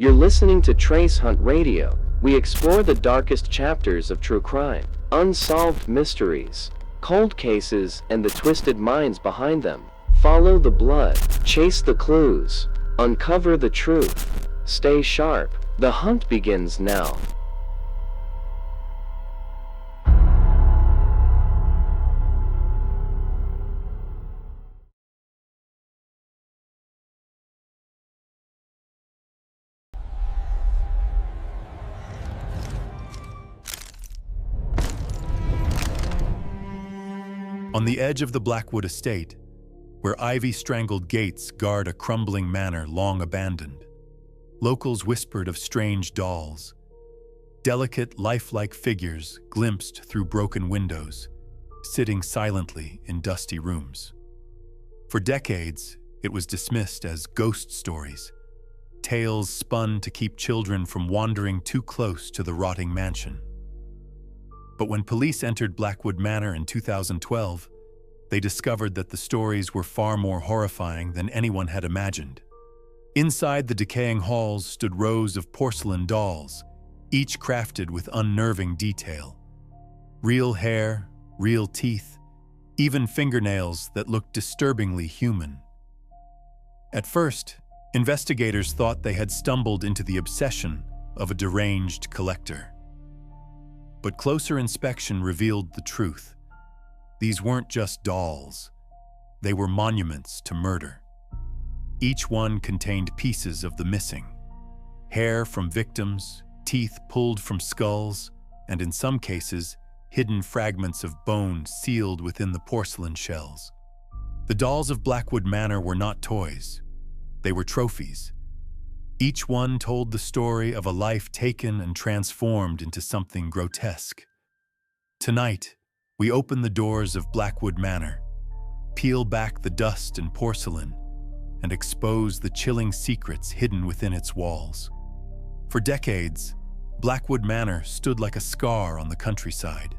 You're listening to Trace Hunt Radio. We explore the darkest chapters of true crime, unsolved mysteries, cold cases, and the twisted minds behind them. Follow the blood, chase the clues, uncover the truth. Stay sharp. The hunt begins now. On the edge of the Blackwood estate, where ivy-strangled gates guard a crumbling manor long abandoned, locals whispered of strange dolls, delicate, lifelike figures glimpsed through broken windows, sitting silently in dusty rooms. For decades, it was dismissed as ghost stories, tales spun to keep children from wandering too close to the rotting mansion. But when police entered Blackwood Manor in 2012, they discovered that the stories were far more horrifying than anyone had imagined. Inside the decaying halls stood rows of porcelain dolls, each crafted with unnerving detail. Real hair, real teeth, even fingernails that looked disturbingly human. At first, investigators thought they had stumbled into the obsession of a deranged collector. But closer inspection revealed the truth. These weren't just dolls. They were monuments to murder. Each one contained pieces of the missing. Hair from victims, teeth pulled from skulls, and in some cases, hidden fragments of bone sealed within the porcelain shells. The dolls of Blackwood Manor were not toys. They were trophies. Each one told the story of a life taken and transformed into something grotesque. Tonight, we open the doors of Blackwood Manor, peel back the dust and porcelain, and expose the chilling secrets hidden within its walls. For decades, Blackwood Manor stood like a scar on the countryside,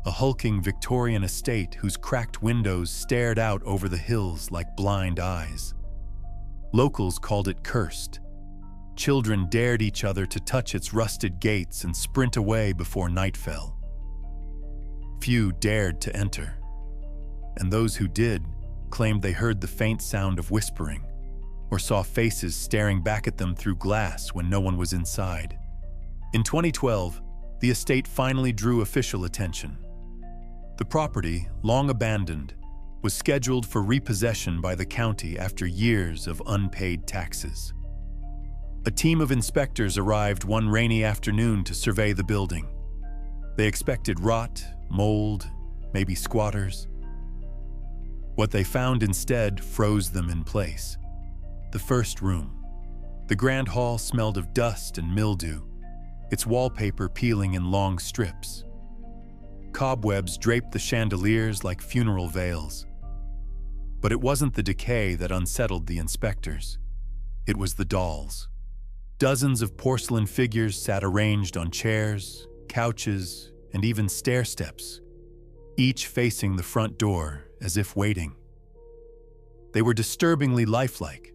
a hulking Victorian estate whose cracked windows stared out over the hills like blind eyes. Locals called it cursed. Children dared each other to touch its rusted gates and sprint away before night fell. Few dared to enter, and those who did claimed they heard the faint sound of whispering or saw faces staring back at them through glass when no one was inside. In 2012, the estate finally drew official attention. The property, long abandoned, was scheduled for repossession by the county after years of unpaid taxes. A team of inspectors arrived one rainy afternoon to survey the building. They expected rot, mold, maybe squatters. What they found instead froze them in place. The first room. The grand hall smelled of dust and mildew, its wallpaper peeling in long strips. Cobwebs draped the chandeliers like funeral veils. But it wasn't the decay that unsettled the inspectors. It was the dolls. Dozens of porcelain figures sat arranged on chairs, couches, and even stair steps, each facing the front door as if waiting. They were disturbingly lifelike,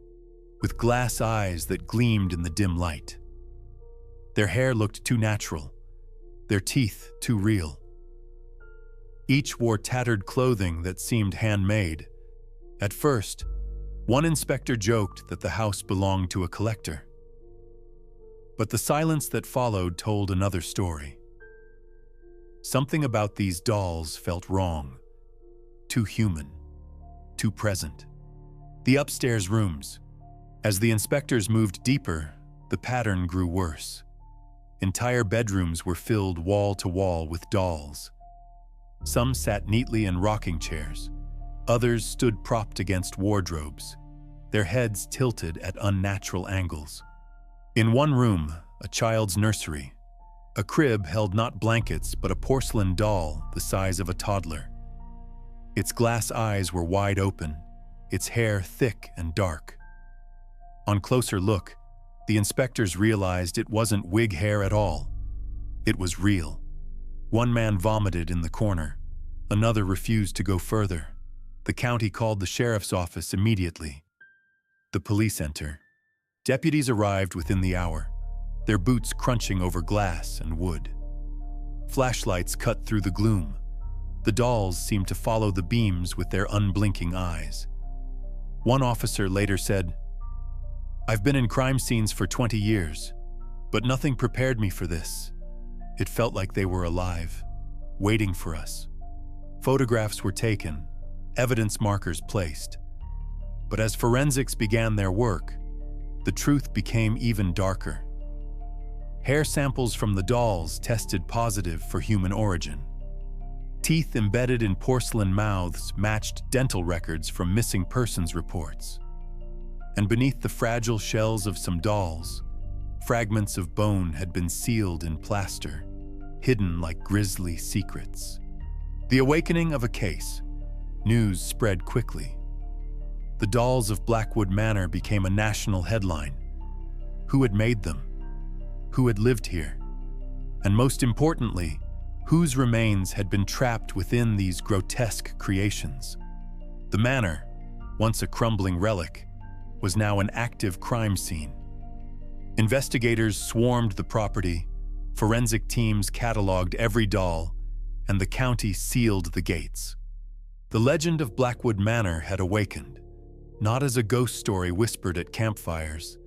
with glass eyes that gleamed in the dim light. Their hair looked too natural, their teeth too real. Each wore tattered clothing that seemed handmade. At first, one inspector joked that the house belonged to a collector. But the silence that followed told another story. Something about these dolls felt wrong, too human, too present. The upstairs rooms. As the inspectors moved deeper, the pattern grew worse. Entire bedrooms were filled wall to wall with dolls. Some sat neatly in rocking chairs. Others stood propped against wardrobes, their heads tilted at unnatural angles. In one room, a child's nursery, a crib held not blankets but a porcelain doll the size of a toddler. Its glass eyes were wide open, its hair thick and dark. On closer look, the inspectors realized it wasn't wig hair at all. It was real. One man vomited in the corner. Another refused to go further. The county called the sheriff's office immediately. The police enter. Deputies arrived within the hour, their boots crunching over glass and wood. Flashlights cut through the gloom. The dolls seemed to follow the beams with their unblinking eyes. One officer later said, "I've been in crime scenes for 20 years, but nothing prepared me for this. It felt like they were alive, waiting for us." Photographs were taken, evidence markers placed. But as forensics began their work, the truth became even darker. Hair samples from the dolls tested positive for human origin. Teeth embedded in porcelain mouths matched dental records from missing persons reports. And beneath the fragile shells of some dolls, fragments of bone had been sealed in plaster, hidden like grisly secrets. The awakening of a case. News spread quickly. The dolls of Blackwood Manor became a national headline. Who had made them? Who had lived here? And most importantly, whose remains had been trapped within these grotesque creations? The manor, once a crumbling relic, was now an active crime scene. Investigators swarmed the property, forensic teams cataloged every doll, and the county sealed the gates. The legend of Blackwood Manor had awakened, not as a ghost story whispered at campfires,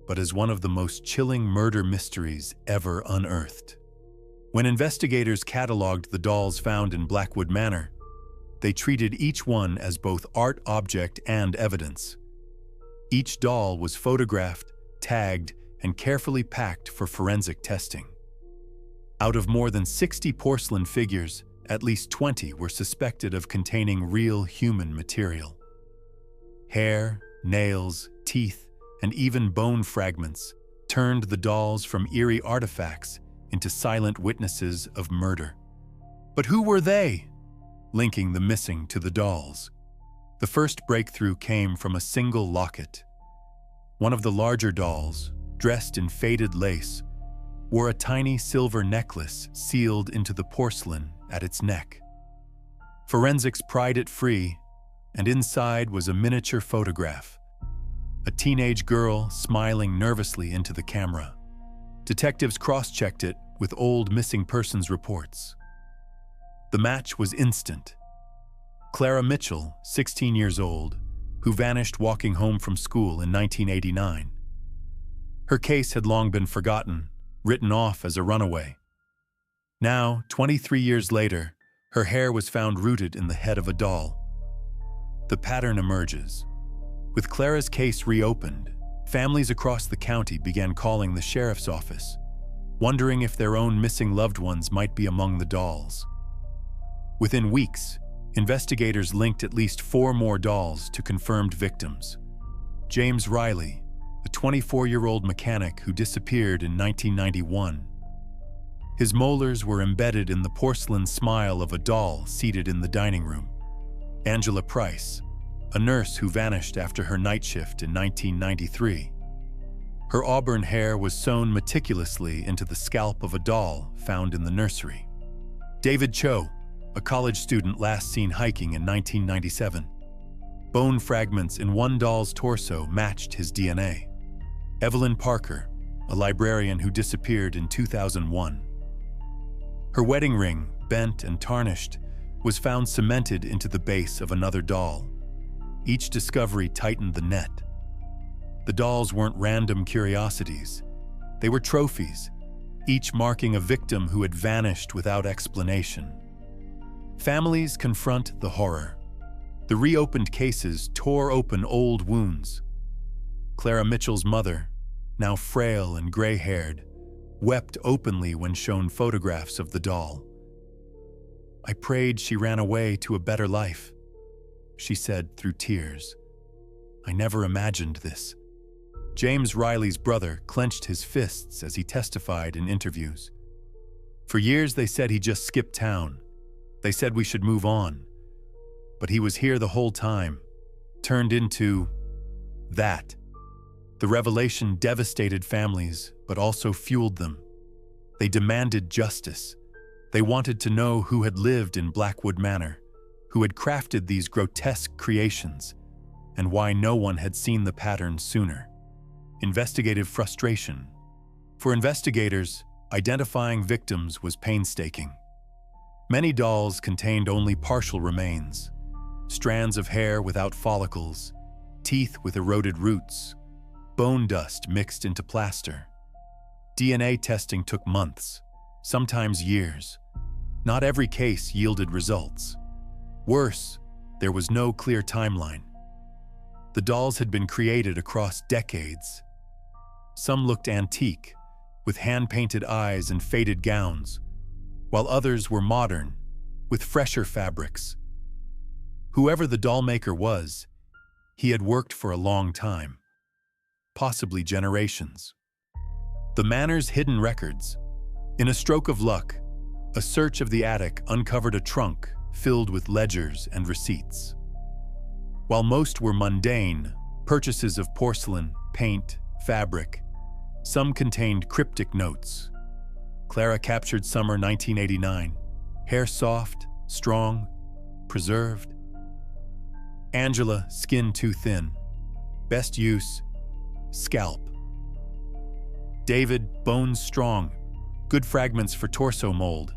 but as one of the most chilling murder mysteries ever unearthed. When investigators cataloged the dolls found in Blackwood Manor, they treated each one as both art object and evidence. Each doll was photographed, tagged, and carefully packed for forensic testing. Out of more than 60 porcelain figures, at least 20 were suspected of containing real human material. Hair, nails, teeth, and even bone fragments turned the dolls from eerie artifacts into silent witnesses of murder. But who were they? Linking the missing to the dolls. The first breakthrough came from a single locket. One of the larger dolls, dressed in faded lace, wore a tiny silver necklace sealed into the porcelain at its neck. Forensics pried it free, and inside was a miniature photograph. A teenage girl smiling nervously into the camera. Detectives cross-checked it with old missing persons reports. The match was instant. Clara Mitchell, 16 years old, who vanished walking home from school in 1989. Her case had long been forgotten, written off as a runaway. Now, 23 years later, her hair was found rooted in the head of a doll. The pattern emerges. With Clara's case reopened, families across the county began calling the sheriff's office, wondering if their own missing loved ones might be among the dolls. Within weeks, investigators linked at least 4 more dolls to confirmed victims. James Riley, a 24-year-old mechanic who disappeared in 1991. His molars were embedded in the porcelain smile of a doll seated in the dining room. Angela Price, a nurse who vanished after her night shift in 1993. Her auburn hair was sewn meticulously into the scalp of a doll found in the nursery. David Cho, a college student last seen hiking in 1997. Bone fragments in one doll's torso matched his DNA. Evelyn Parker, a librarian who disappeared in 2001. Her wedding ring, bent and tarnished, was found cemented into the base of another doll. Each discovery tightened the net. The dolls weren't random curiosities. They were trophies, each marking a victim who had vanished without explanation. Families confront the horror. The reopened cases tore open old wounds. Clara Mitchell's mother, now frail and gray-haired, wept openly when shown photographs of the doll. "I prayed she ran away to a better life," she said through tears. "I never imagined this." James Riley's brother clenched his fists as he testified in interviews. "For years they said he just skipped town. They said we should move on. But he was here the whole time, turned into that." The revelation devastated families, but also fueled them. They demanded justice. They wanted to know who had lived in Blackwood Manor, who had crafted these grotesque creations, and why no one had seen the pattern sooner. investigative frustration. For investigators, identifying victims was painstaking. Many dolls contained only partial remains, strands of hair without follicles, teeth with eroded roots, bone dust mixed into plaster. DNA testing took months, sometimes years. Not every case yielded results. Worse, there was no clear timeline. The dolls had been created across decades. Some looked antique, with hand-painted eyes and faded gowns, while others were modern, with fresher fabrics. Whoever the dollmaker was, he had worked for a long time, possibly generations. The manor's hidden records. In a stroke of luck, a search of the attic uncovered a trunk filled with ledgers and receipts. While most were mundane, purchases of porcelain, paint, fabric, some contained cryptic notes. Clara captured summer 1989. Hair soft, strong, preserved. Angela, skin too thin. Best use, scalp. David, bones strong. Good fragments for torso mold.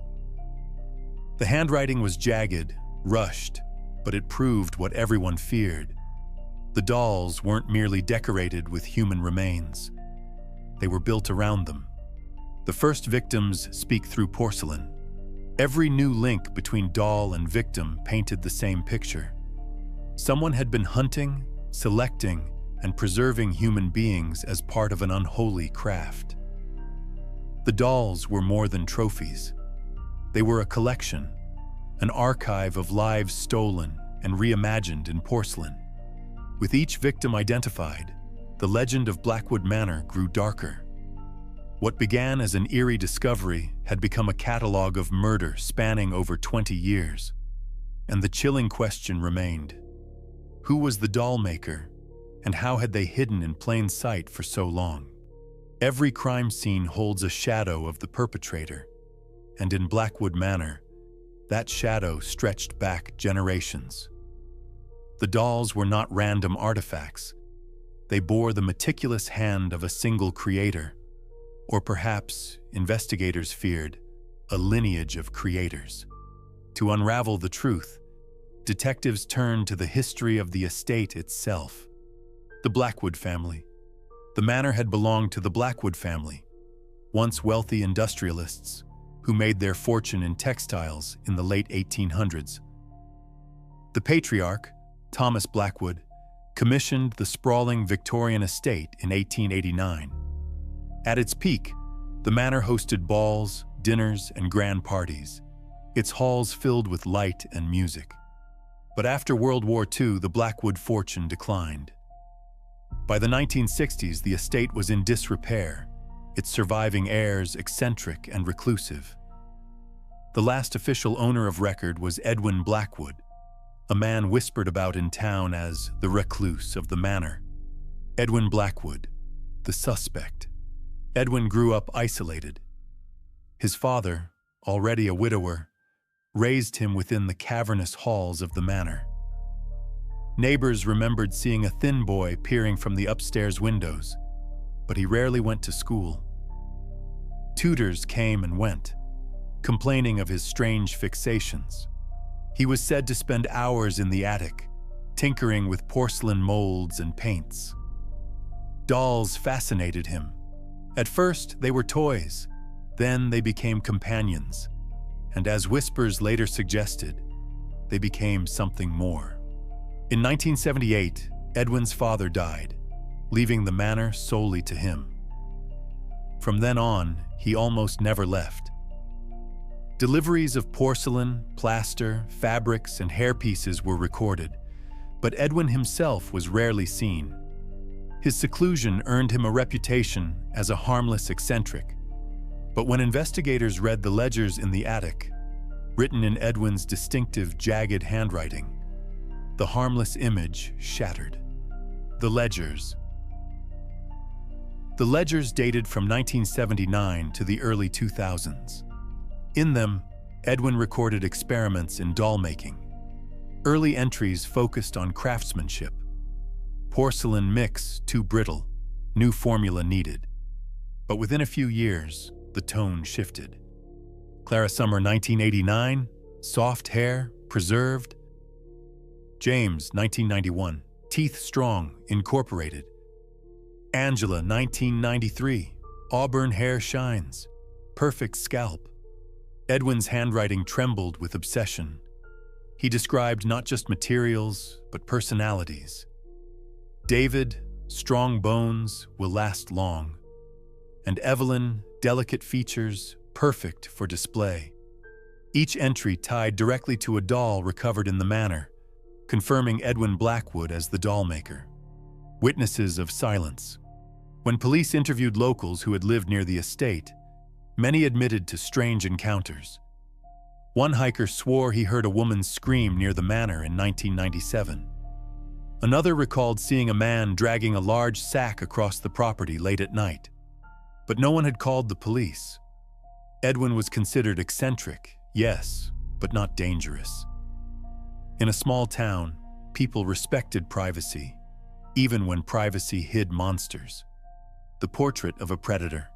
The handwriting was jagged, rushed, but it proved what everyone feared. The dolls weren't merely decorated with human remains. They were built around them. The first victims speak through porcelain. Every new link between doll and victim painted the same picture. Someone had been hunting, selecting, and preserving human beings as part of an unholy craft. The dolls were more than trophies. They were a collection, an archive of lives stolen and reimagined in porcelain. With each victim identified, the legend of Blackwood Manor grew darker. What began as an eerie discovery had become a catalog of murder spanning over 20 years. And the chilling question remained: who was the dollmaker, and how had they hidden in plain sight for so long? Every crime scene holds a shadow of the perpetrator, and in Blackwood Manor, that shadow stretched back generations. The dolls were not random artifacts. They bore the meticulous hand of a single creator, or perhaps, investigators feared, a lineage of creators. To unravel the truth, detectives turned to the history of the estate itself. The Blackwood family. The manor had belonged to the Blackwood family, once wealthy industrialists who made their fortune in textiles in the late 1800s. The patriarch, Thomas Blackwood, commissioned the sprawling Victorian estate in 1889. At its peak, the manor hosted balls, dinners, and grand parties, its halls filled with light and music. But after World War II, the Blackwood fortune declined. By the 1960s, the estate was in disrepair, its surviving heirs eccentric and reclusive. The last official owner of record was Edwin Blackwood, a man whispered about in town as the recluse of the manor. Edwin Blackwood, the suspect. Edwin grew up isolated. His father, already a widower, raised him within the cavernous halls of the manor. Neighbors remembered seeing a thin boy peering from the upstairs windows, but he rarely went to school. Tutors came and went, complaining of his strange fixations. He was said to spend hours in the attic, tinkering with porcelain molds and paints. Dolls fascinated him. At first, they were toys. Then they became companions. And as whispers later suggested, they became something more. In 1978, Edwin's father died, leaving the manor solely to him. From then on, he almost never left. Deliveries of porcelain, plaster, fabrics, and hairpieces were recorded, but Edwin himself was rarely seen. His seclusion earned him a reputation as a harmless eccentric. But when investigators read the ledgers in the attic, written in Edwin's distinctive, jagged handwriting, the harmless image shattered. The ledgers. The ledgers dated from 1979 to the early 2000s. In them, Edwin recorded experiments in doll making. Early entries focused on craftsmanship. Porcelain mix too brittle, new formula needed. But within a few years, the tone shifted. Clara Summer, 1989, soft hair, preserved. James, 1991, teeth strong, incorporated. Angela, 1993, auburn hair shines, perfect scalp. Edwin's handwriting trembled with obsession. He described not just materials, but personalities. David, strong bones, will last long. And Evelyn, delicate features, perfect for display. Each entry tied directly to a doll recovered in the manor, confirming Edwin Blackwood as the Dollmaker. Witnesses of silence. When police interviewed locals who had lived near the estate, many admitted to strange encounters. One hiker swore he heard a woman scream near the manor in 1997. Another recalled seeing a man dragging a large sack across the property late at night. But no one had called the police. Edwin was considered eccentric, yes, but not dangerous. In a small town, people respected privacy, even when privacy hid monsters. The portrait of a predator.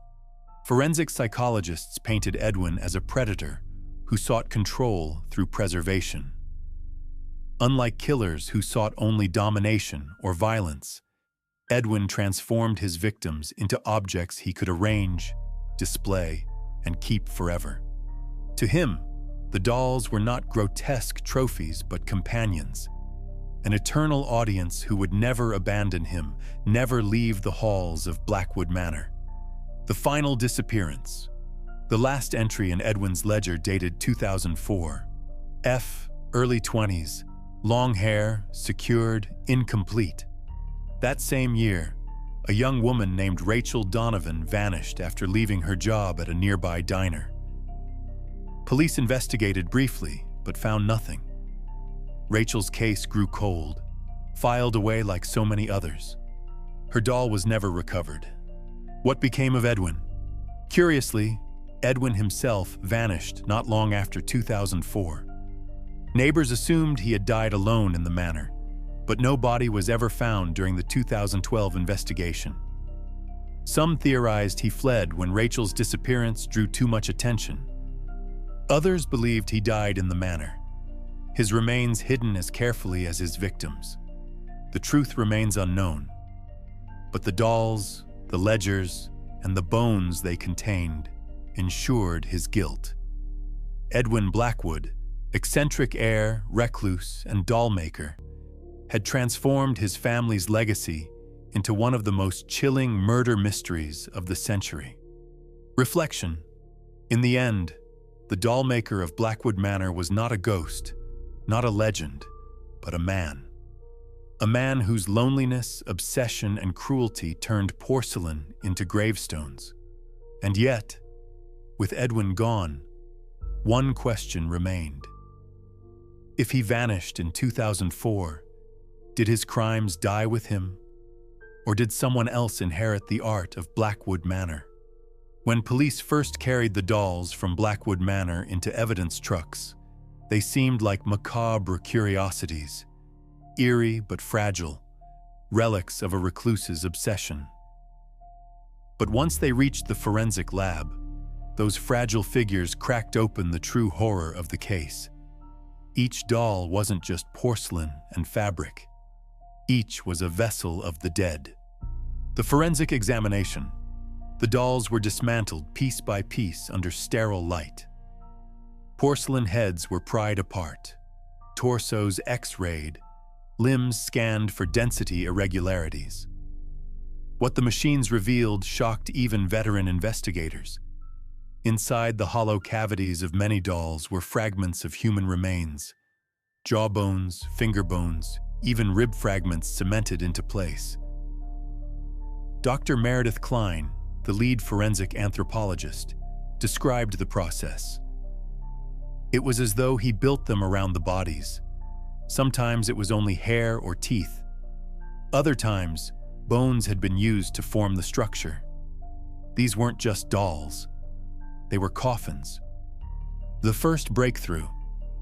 Forensic psychologists painted Edwin as a predator who sought control through preservation. Unlike killers who sought only domination or violence, Edwin transformed his victims into objects he could arrange, display, and keep forever. To him, the dolls were not grotesque trophies but companions, an eternal audience who would never abandon him, never leave the halls of Blackwood Manor. The final disappearance. The last entry in Edwin's ledger dated 2004. F, early 20s, long hair, secured, incomplete. That same year, a young woman named Rachel Donovan vanished after leaving her job at a nearby diner. Police investigated briefly, but found nothing. Rachel's case grew cold, filed away like so many others. Her doll was never recovered. What became of Edwin? Curiously, Edwin himself vanished not long after 2004. Neighbors assumed he had died alone in the manor, but no body was ever found during the 2012 investigation. Some theorized he fled when Rachel's disappearance drew too much attention. Others believed he died in the manor, his remains hidden as carefully as his victims. The truth remains unknown, but the dolls, the ledgers, and the bones they contained ensured his guilt. Edwin Blackwood, eccentric heir, recluse, and dollmaker, had transformed his family's legacy into one of the most chilling murder mysteries of the century. Reflection. In the end, the Dollmaker of Blackwood Manor was not a ghost, not a legend, but a man. A man whose loneliness, obsession, and cruelty turned porcelain into gravestones. And yet, with Edwin gone, one question remained. If he vanished in 2004, did his crimes die with him? Or did someone else inherit the art of Blackwood Manor? When police first carried the dolls from Blackwood Manor into evidence trucks, they seemed like macabre curiosities, eerie but fragile, relics of a recluse's obsession. But once they reached the forensic lab, those fragile figures cracked open the true horror of the case. Each doll wasn't just porcelain and fabric. Each was a vessel of the dead. The forensic examination. The dolls were dismantled piece by piece under sterile light. Porcelain heads were pried apart, torsos X-rayed, limbs scanned for density irregularities. What the machines revealed shocked even veteran investigators. Inside the hollow cavities of many dolls were fragments of human remains, jawbones, finger bones, even rib fragments cemented into place. Dr. Meredith Klein, the lead forensic anthropologist, described the process. It was as though he built them around the bodies. Sometimes it was only hair or teeth. Other times, bones had been used to form the structure. These weren't just dolls. They were coffins. The first breakthrough.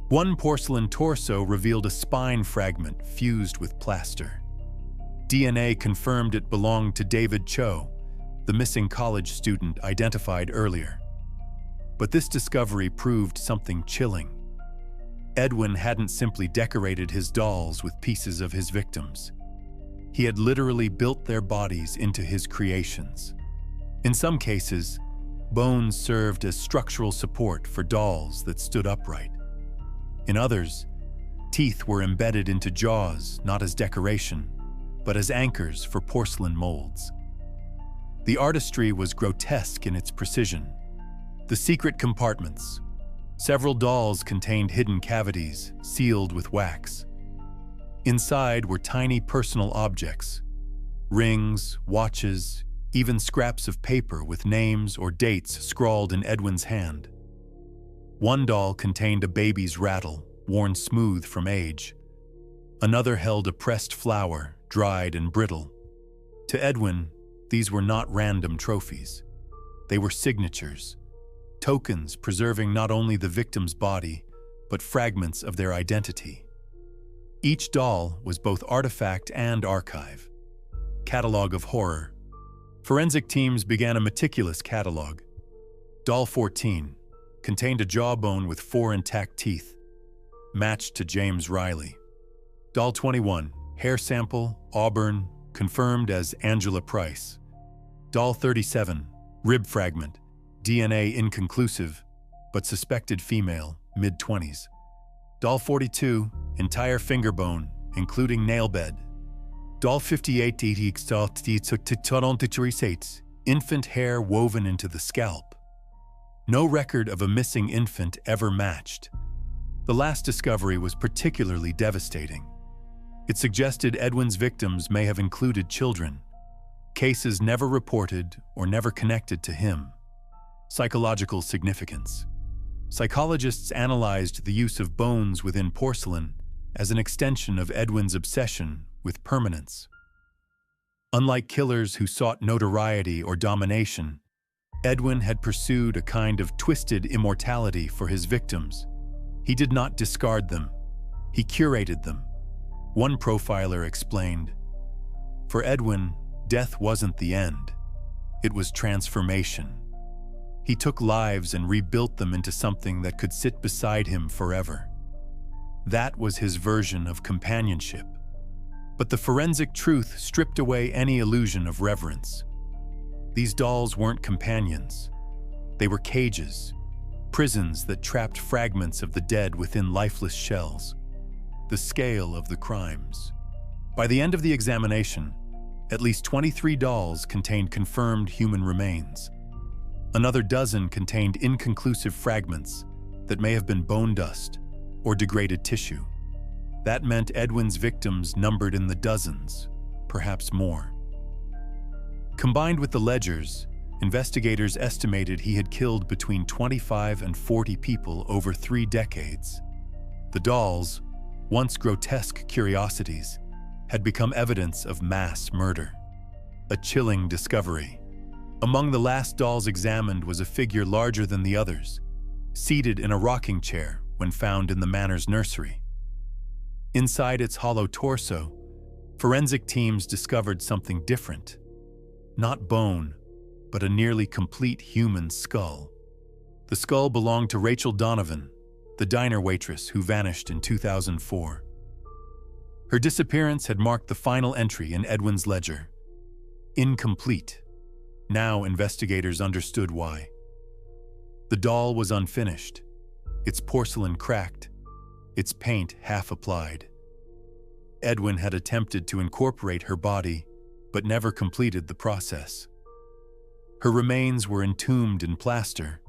One porcelain torso revealed a spine fragment fused with plaster. DNA confirmed it belonged to David Cho, the missing college student identified earlier. But this discovery proved something chilling. Edwin hadn't simply decorated his dolls with pieces of his victims. He had literally built their bodies into his creations. In some cases, bones served as structural support for dolls that stood upright. In others, teeth were embedded into jaws not as decoration, but as anchors for porcelain molds. The artistry was grotesque in its precision. The secret compartments. Several dolls contained hidden cavities sealed with wax. Inside were tiny personal objects, rings, watches, even scraps of paper with names or dates scrawled in Edwin's hand. One doll contained a baby's rattle, worn smooth from age. Another held a pressed flower, dried and brittle. To Edwin, these were not random trophies. They were signatures, tokens preserving not only the victim's body, but fragments of their identity. Each doll was both artifact and archive. Catalog of horror. Forensic teams began a meticulous catalog. Doll 14 contained a jawbone with 4 intact teeth, matched to James Riley. Doll 21, hair sample, auburn, confirmed as Angela Price. Doll 37, rib fragment, DNA inconclusive, but suspected female, mid-20s. Doll 42, entire finger bone, including nail bed. Doll 58, infant hair woven into the scalp. No record of a missing infant ever matched. The last discovery was particularly devastating. It suggested Edwin's victims may have included children, cases never reported or never connected to him. Psychological significance. Psychologists analyzed the use of bones within porcelain as an extension of Edwin's obsession with permanence. Unlike killers who sought notoriety or domination, Edwin had pursued a kind of twisted immortality for his victims. He did not discard them. He curated them. One profiler explained, "For Edwin, death wasn't the end. It was transformation. He took lives and rebuilt them into something that could sit beside him forever." That was his version of companionship. But the forensic truth stripped away any illusion of reverence. These dolls weren't companions. They were cages, prisons that trapped fragments of the dead within lifeless shells. The scale of the crimes. By the end of the examination, at least 23 dolls contained confirmed human remains. Another dozen contained inconclusive fragments that may have been bone dust or degraded tissue. That meant Edwin's victims numbered in the dozens, perhaps more. Combined with the ledgers, investigators estimated he had killed between 25 and 40 people over 3 decades. The dolls, once grotesque curiosities, had become evidence of mass murder. A chilling discovery. Among the last dolls examined was a figure larger than the others, seated in a rocking chair when found in the manor's nursery. Inside its hollow torso, forensic teams discovered something different. Not bone, but a nearly complete human skull. The skull belonged to Rachel Donovan, the diner waitress who vanished in 2004. Her disappearance had marked the final entry in Edwin's ledger. Incomplete. Now investigators understood why. The doll was unfinished, its porcelain cracked, its paint half applied. Edwin had attempted to incorporate her body, but never completed the process. Her remains were entombed in plaster,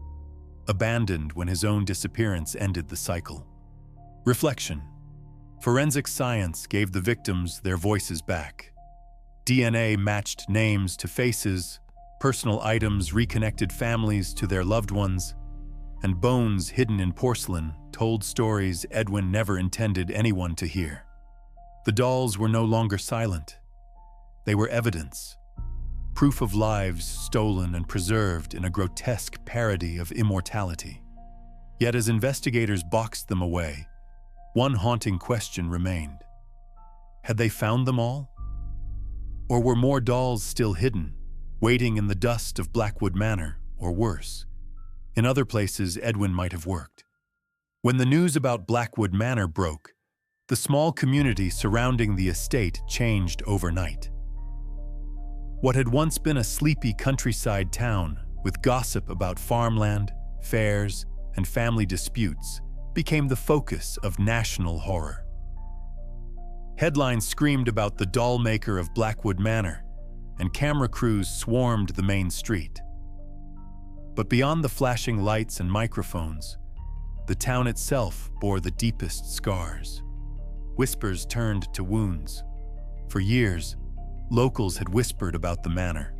abandoned when his own disappearance ended the cycle. Reflection. Forensic science gave the victims their voices back. DNA matched names to faces, personal items reconnected families to their loved ones, and bones hidden in porcelain told stories Edwin never intended anyone to hear. The dolls were no longer silent. They were evidence, proof of lives stolen and preserved in a grotesque parody of immortality. Yet as investigators boxed them away, one haunting question remained. Had they found them all? Or were more dolls still hidden, waiting in the dust of Blackwood Manor, or worse, in other places Edwin might have worked? When the news about Blackwood Manor broke, the small community surrounding the estate changed overnight. What had once been a sleepy countryside town with gossip about farmland, fairs, and family disputes became the focus of national horror. Headlines screamed about the Dollmaker of Blackwood Manor, and camera crews swarmed the main street. But beyond the flashing lights and microphones, the town itself bore the deepest scars. Whispers turned to wounds. For years, locals had whispered about the manor.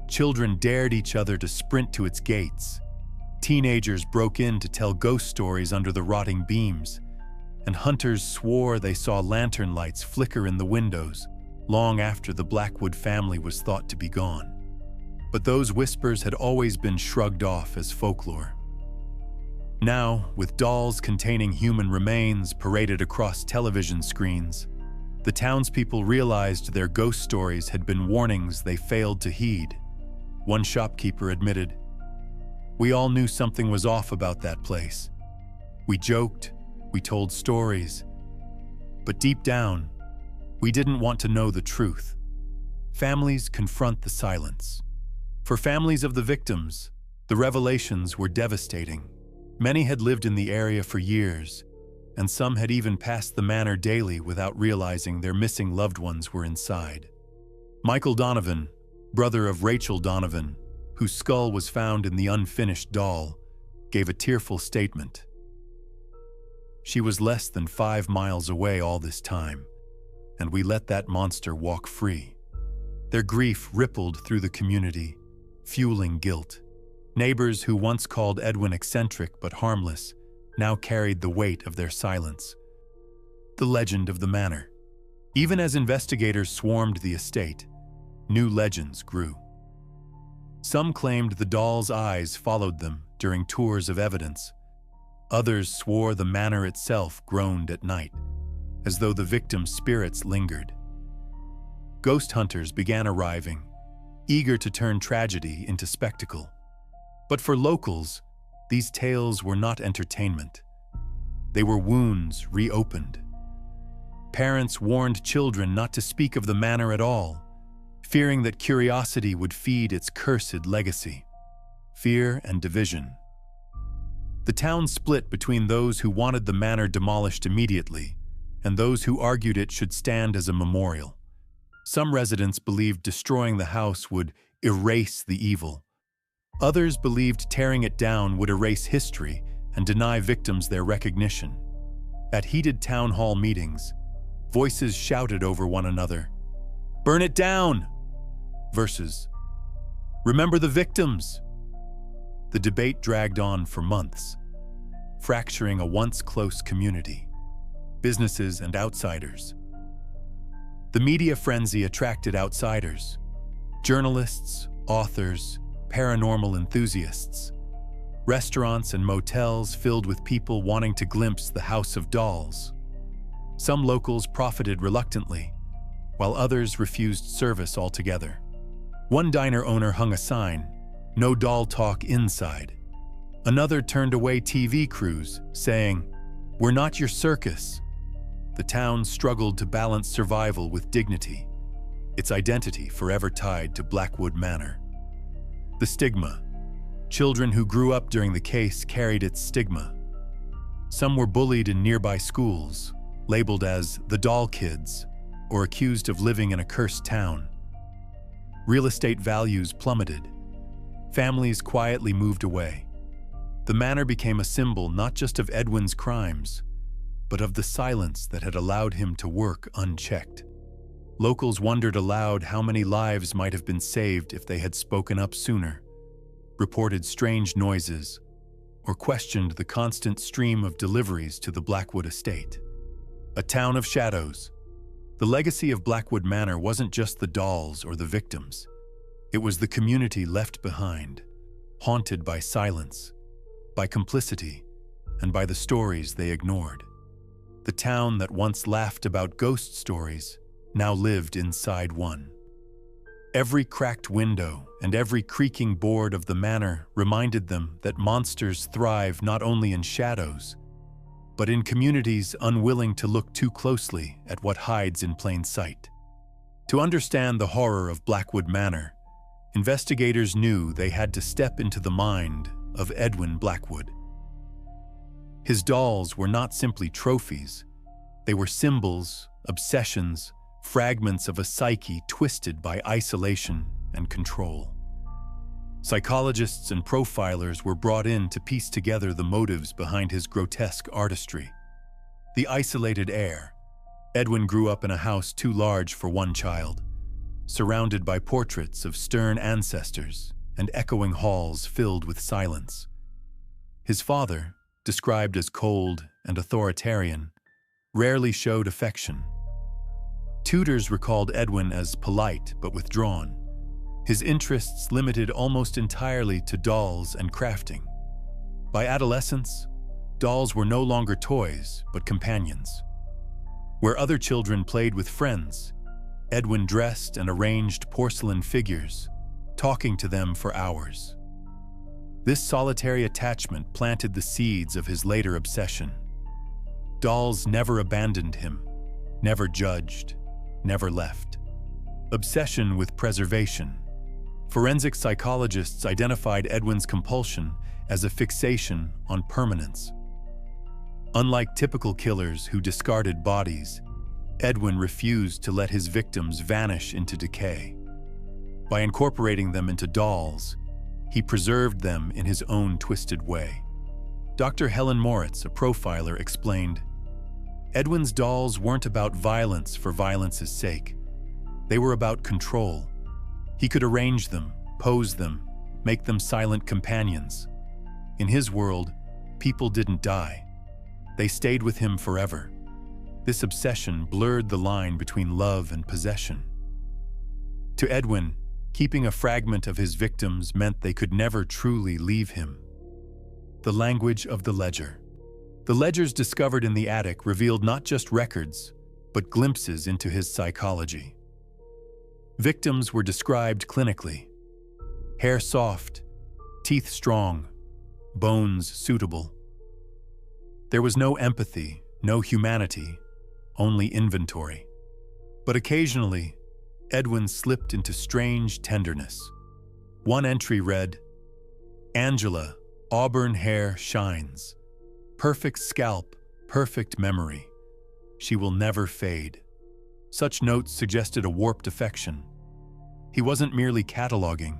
Children dared each other to sprint to its gates. Teenagers broke in to tell ghost stories under the rotting beams, and hunters swore they saw lantern lights flicker in the windows long after the Blackwood family was thought to be gone. But those whispers had always been shrugged off as folklore. Now, with dolls containing human remains paraded across television screens, the townspeople realized their ghost stories had been warnings they failed to heed. One shopkeeper admitted, "We all knew something was off about that place. We joked, we told stories, but deep down, we didn't want to know the truth." Families confront the silence. For families of the victims, the revelations were devastating. Many had lived in the area for years, and some had even passed the manor daily without realizing their missing loved ones were inside. Michael Donovan, brother of Rachel Donovan, whose skull was found in the unfinished doll, gave a tearful statement. "She was less than 5 miles away all this time, and we let that monster walk free." Their grief rippled through the community, fueling guilt. Neighbors who once called Edwin eccentric but harmless now carried the weight of their silence. The legend of the manor. Even as investigators swarmed the estate, new legends grew. Some claimed the doll's eyes followed them during tours of evidence. Others swore the manor itself groaned at night, as though the victims' spirits lingered. Ghost hunters began arriving, eager to turn tragedy into spectacle. But for locals, these tales were not entertainment. They were wounds reopened. Parents warned children not to speak of the manor at all, fearing that curiosity would feed its cursed legacy. Fear and division. The town split between those who wanted the manor demolished immediately and those who argued it should stand as a memorial. Some residents believed destroying the house would erase the evil. Others believed tearing it down would erase history and deny victims their recognition. At heated town hall meetings, voices shouted over one another, "Burn it down!" versus "Remember the victims!" The debate dragged on for months, fracturing a once close community, businesses and outsiders. The media frenzy attracted outsiders, journalists, authors, paranormal enthusiasts. Restaurants and motels filled with people wanting to glimpse the House of Dolls. Some locals profited reluctantly, while others refused service altogether. One diner owner hung a sign, "No doll talk inside." Another turned away TV crews, saying, "We're not your circus." The town struggled to balance survival with dignity, its identity forever tied to Blackwood Manor. The stigma. Children who grew up during the case carried its stigma. Some were bullied in nearby schools, labeled as the doll kids, or accused of living in a cursed town. Real estate values plummeted. Families quietly moved away. The manor became a symbol not just of Edwin's crimes, but of the silence that had allowed him to work unchecked. Locals wondered aloud how many lives might have been saved if they had spoken up sooner, reported strange noises, or questioned the constant stream of deliveries to the Blackwood estate. A town of shadows. The legacy of Blackwood Manor wasn't just the dolls or the victims. It was the community left behind, haunted by silence, by complicity, and by the stories they ignored. The town that once laughed about ghost stories now lived inside one. Every cracked window and every creaking board of the manor reminded them that monsters thrive not only in shadows, but in communities unwilling to look too closely at what hides in plain sight. To understand the horror of Blackwood Manor, investigators knew they had to step into the mind of Edwin Blackwood. His dolls were not simply trophies. They were symbols, obsessions, fragments of a psyche twisted by isolation and control. Psychologists and profilers were brought in to piece together the motives behind his grotesque artistry. The isolated heir. Edwin grew up in a house too large for one child, surrounded by portraits of stern ancestors and echoing halls filled with silence. His father, described as cold and authoritarian, rarely showed affection. Tutors recalled Edwin as polite but withdrawn, his interests limited almost entirely to dolls and crafting. By adolescence, dolls were no longer toys but companions. Where other children played with friends, Edwin dressed and arranged porcelain figures, talking to them for hours. This solitary attachment planted the seeds of his later obsession. Dolls never abandoned him, never judged, never left. Obsession with preservation. Forensic psychologists identified Edwin's compulsion as a fixation on permanence. Unlike typical killers who discarded bodies, Edwin refused to let his victims vanish into decay. By incorporating them into dolls, he preserved them in his own twisted way. Dr. Helen Moritz, a profiler, explained, Edwin's dolls weren't about violence for violence's sake. They were about control. He could arrange them, pose them, make them silent companions. In his world, people didn't die. They stayed with him forever. This obsession blurred the line between love and possession. To Edwin, keeping a fragment of his victims meant they could never truly leave him. The language of the ledger. The ledgers discovered in the attic revealed not just records, but glimpses into his psychology. Victims were described clinically. Hair soft, teeth strong, bones suitable. There was no empathy, no humanity, only inventory. But occasionally, Edwin slipped into strange tenderness. One entry read, Angela, auburn hair shines. Perfect scalp, perfect memory. She will never fade. Such notes suggested a warped affection. He wasn't merely cataloging.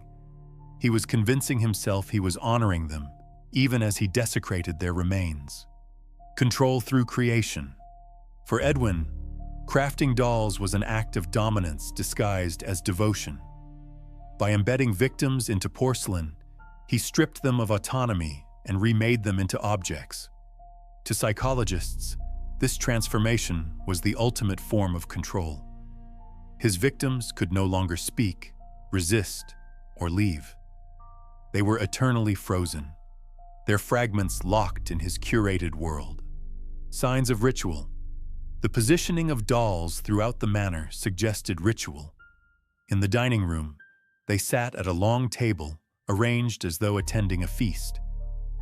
He was convincing himself he was honoring them, even as he desecrated their remains. Control through creation. For Edwin, crafting dolls was an act of dominance disguised as devotion. By embedding victims into porcelain, he stripped them of autonomy and remade them into objects. To psychologists, this transformation was the ultimate form of control. His victims could no longer speak, resist, or leave. They were eternally frozen, their fragments locked in his curated world. Signs of ritual. The positioning of dolls throughout the manor suggested ritual. In the dining room, they sat at a long table, arranged as though attending a feast.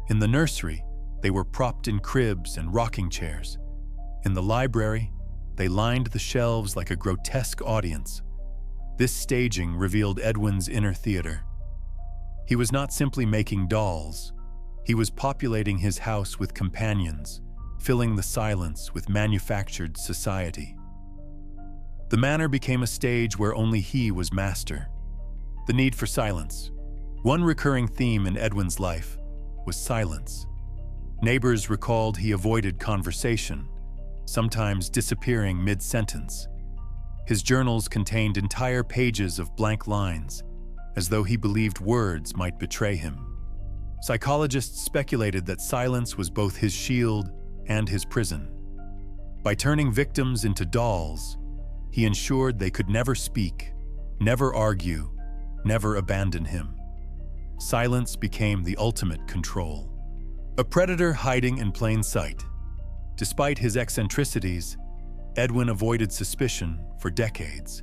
In the nursery, they were propped in cribs and rocking chairs. In the library, they lined the shelves like a grotesque audience. This staging revealed Edwin's inner theater. He was not simply making dolls. He was populating his house with companions, filling the silence with manufactured society. The manor became a stage where only he was master. The need for silence. One recurring theme in Edwin's life was silence. Neighbors recalled he avoided conversation, sometimes disappearing mid-sentence. His journals contained entire pages of blank lines, as though he believed words might betray him. Psychologists speculated that silence was both his shield and his prison. By turning victims into dolls, he ensured they could never speak, never argue, never abandon him. Silence became the ultimate control. A predator hiding in plain sight. Despite his eccentricities, Edwin avoided suspicion for decades.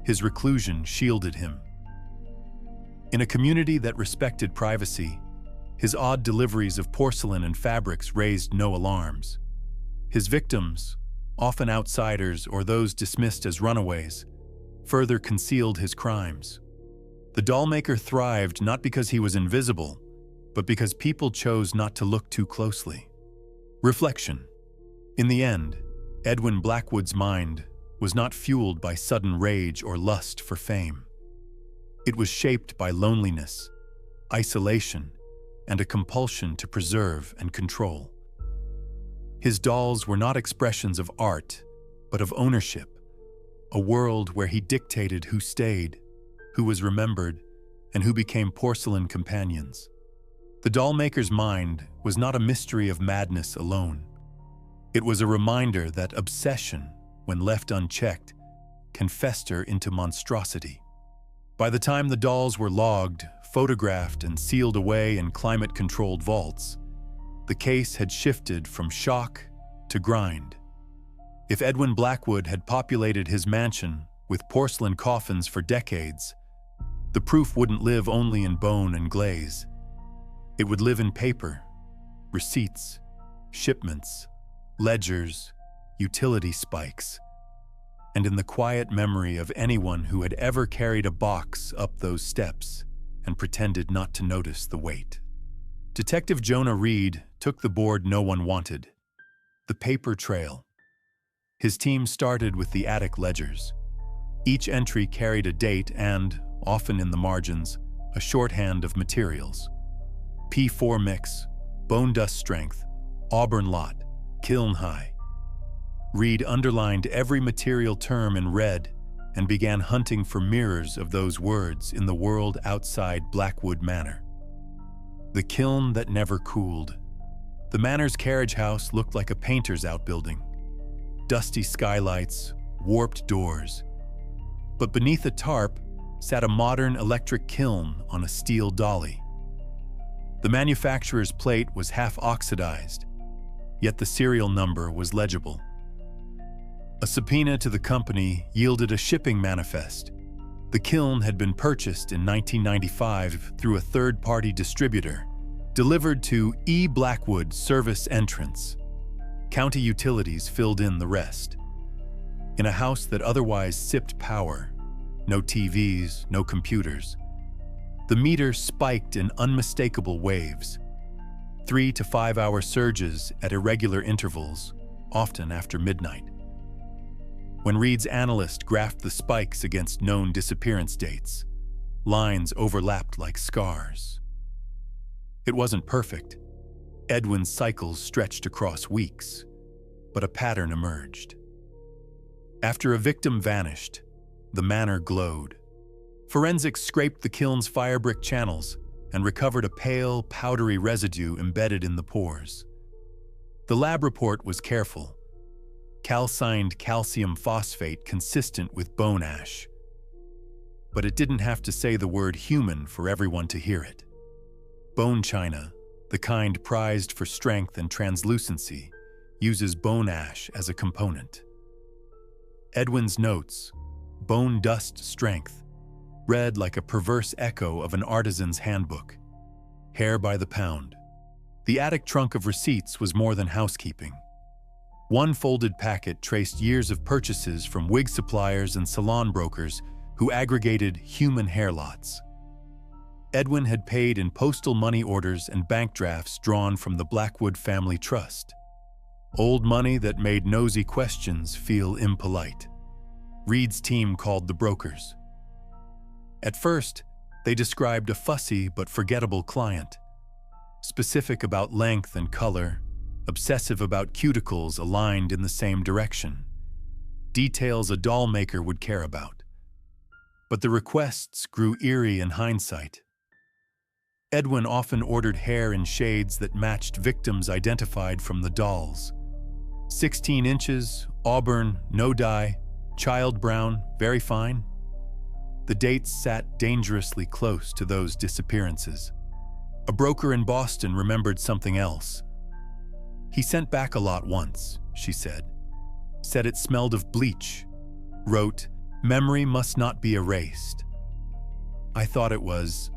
His reclusion shielded him. In a community that respected privacy, his odd deliveries of porcelain and fabrics raised no alarms. His victims, often outsiders or those dismissed as runaways, further concealed his crimes. The Dollmaker thrived not because he was invisible, but because people chose not to look too closely. Reflection. In the end, Edwin Blackwood's mind was not fueled by sudden rage or lust for fame. It was shaped by loneliness, isolation, and a compulsion to preserve and control. His dolls were not expressions of art, but of ownership, a world where he dictated who stayed, who was remembered, and who became porcelain companions. The Dollmaker's mind was not a mystery of madness alone. It was a reminder that obsession, when left unchecked, can fester into monstrosity. By the time the dolls were logged, photographed, and sealed away in climate-controlled vaults, the case had shifted from shock to grind. If Edwin Blackwood had populated his mansion with porcelain coffins for decades, the proof wouldn't live only in bone and glaze. It would live in paper, receipts, shipments, ledgers, utility spikes, and in the quiet memory of anyone who had ever carried a box up those steps and pretended not to notice the weight. Detective Jonah Reed took the board no one wanted, the paper trail. His team started with the attic ledgers. Each entry carried a date and, often in the margins, a shorthand of materials. P4 mix, bone dust strength, auburn lot, kiln high. Reed underlined every material term in red and began hunting for mirrors of those words in the world outside Blackwood Manor. The kiln that never cooled. The manor's carriage house looked like a painter's outbuilding. Dusty skylights, warped doors. But beneath a tarp sat a modern electric kiln on a steel dolly. The manufacturer's plate was half oxidized, yet the serial number was legible. A subpoena to the company yielded a shipping manifest. The kiln had been purchased in 1995 through a third-party distributor, delivered to E. Blackwood Service Entrance. County utilities filled in the rest. In a house that otherwise sipped power, no TVs, no computers, the meter spiked in unmistakable waves, 3 to 5 hour surges at irregular intervals, often after midnight. When Reed's analyst graphed the spikes against known disappearance dates, lines overlapped like scars. It wasn't perfect. Edwin's cycles stretched across weeks, but a pattern emerged. After a victim vanished, the manor glowed. Forensics scraped the kiln's firebrick channels and recovered a pale, powdery residue embedded in the pores. The lab report was careful. Calcined calcium phosphate consistent with bone ash. But it didn't have to say the word human for everyone to hear it. Bone china, the kind prized for strength and translucency, uses bone ash as a component. Edwin's notes, bone dust strength, read like a perverse echo of an artisan's handbook. Hair by the pound. The attic trunk of receipts was more than housekeeping. One folded packet traced years of purchases from wig suppliers and salon brokers who aggregated human hair lots. Edwin had paid in postal money orders and bank drafts drawn from the Blackwood family trust. Old money that made nosy questions feel impolite. Reed's team called the brokers. At first, they described a fussy but forgettable client, specific about length and color, obsessive about cuticles aligned in the same direction, details a dollmaker would care about. But the requests grew eerie in hindsight. Edwin often ordered hair in shades that matched victims identified from the dolls. 16 inches, auburn, no dye, child brown, very fine. The dates sat dangerously close to those disappearances. A broker in Boston remembered something else. He sent back a lot once, she said. said it smelled of bleach, wrote, "Memory must not be erased." I thought it was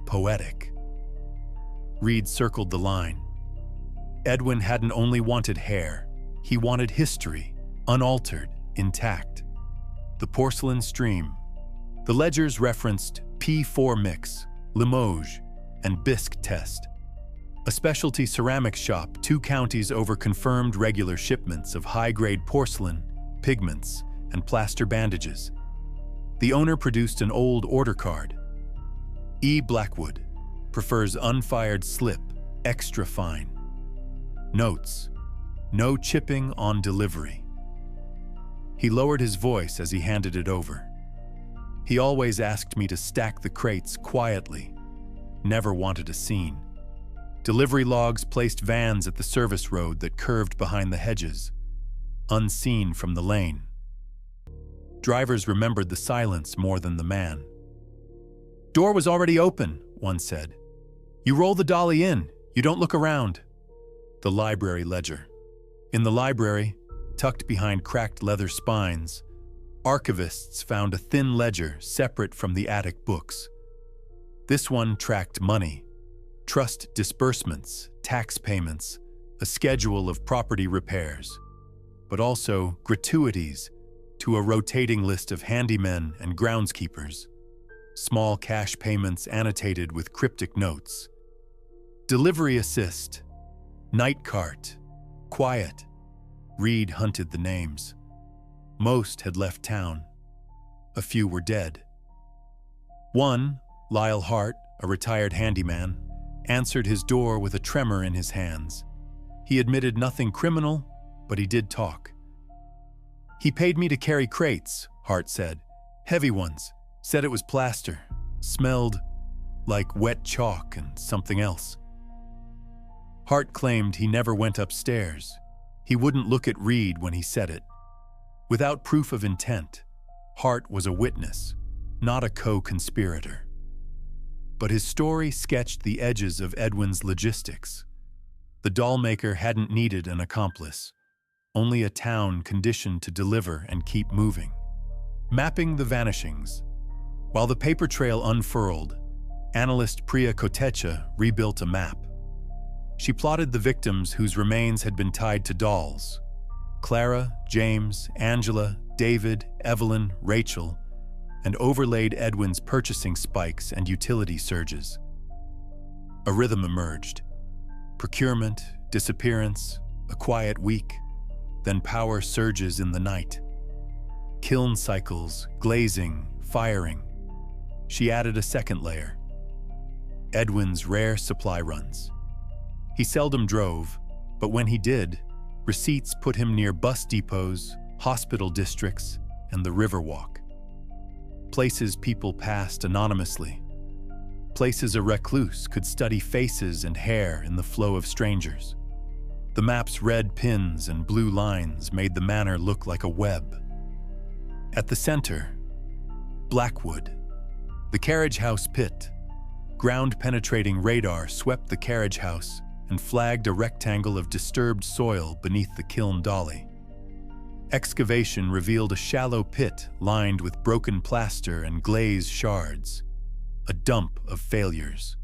poetic. Reed circled the line. Edwin hadn't only wanted hair, he wanted history, unaltered, intact. The porcelain stream. The ledgers referenced P4 mix, Limoges, and bisque test. A specialty ceramics shop 2 counties over confirmed regular shipments of high-grade porcelain, pigments, and plaster bandages. The owner produced an old order card. E. Blackwood prefers unfired slip, extra fine. Notes: no chipping on delivery. He lowered his voice as he handed it over. He always asked me to stack the crates quietly, never wanted a scene. Delivery logs placed vans at the service road that curved behind the hedges, unseen from the lane. Drivers remembered the silence more than the man. "Door was already open," one said. "You roll the dolly in, you don't look around." The library ledger. In the library, tucked behind cracked leather spines, archivists found a thin ledger separate from the attic books. This one tracked money, trust disbursements, tax payments, a schedule of property repairs, but also gratuities to a rotating list of handymen and groundskeepers, small cash payments annotated with cryptic notes. Delivery assist, night cart, quiet. Reed hunted the names. Most had left town. A few were dead. One, Lyle Hart, a retired handyman, answered his door with a tremor in his hands. He admitted nothing criminal, but he did talk. "He paid me to carry crates," Hart said. "Heavy ones. Said it was plaster. Smelled like wet chalk and something else." Hart claimed he never went upstairs. He wouldn't look at Reed when he said it. Without proof of intent, Hart was a witness, not a co-conspirator. But his story sketched the edges of Edwin's logistics. The Dollmaker hadn't needed an accomplice, only a town conditioned to deliver and keep moving. Mapping the vanishings. While the paper trail unfurled, analyst Priya Kotecha rebuilt a map. She plotted the victims whose remains had been tied to dolls: Clara, James, Angela, David, Evelyn, Rachel, and overlaid Edwin's purchasing spikes and utility surges. A rhythm emerged. Procurement, disappearance, a quiet week, then power surges in the night. Kiln cycles, glazing, firing. She added a second layer. Edwin's rare supply runs. He seldom drove, but when he did, receipts put him near bus depots, hospital districts, and the Riverwalk. Places people passed anonymously. Places a recluse could study faces and hair in the flow of strangers. The map's red pins and blue lines made the manor look like a web. At the center, Blackwood, the carriage house pit. Ground-penetrating radar swept the carriage house and flagged a rectangle of disturbed soil beneath the kiln dolly. Excavation revealed a shallow pit lined with broken plaster and glaze shards, a dump of failures.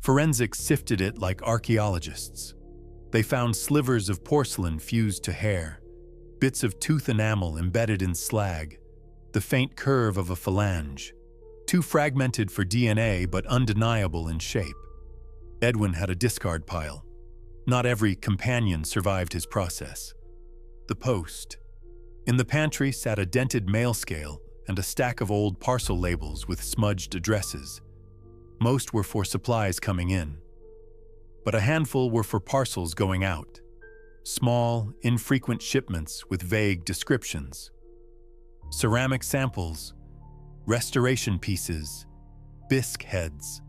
Forensics sifted it like archaeologists. They found slivers of porcelain fused to hair, bits of tooth enamel embedded in slag, the faint curve of a phalange, too fragmented for DNA but undeniable in shape. Edwin had a discard pile. Not every companion survived his process. The post. In the pantry sat a dented mail scale and a stack of old parcel labels with smudged addresses. Most were for supplies coming in, but a handful were for parcels going out. Small, infrequent shipments with vague descriptions. Ceramic samples, restoration pieces, bisque heads.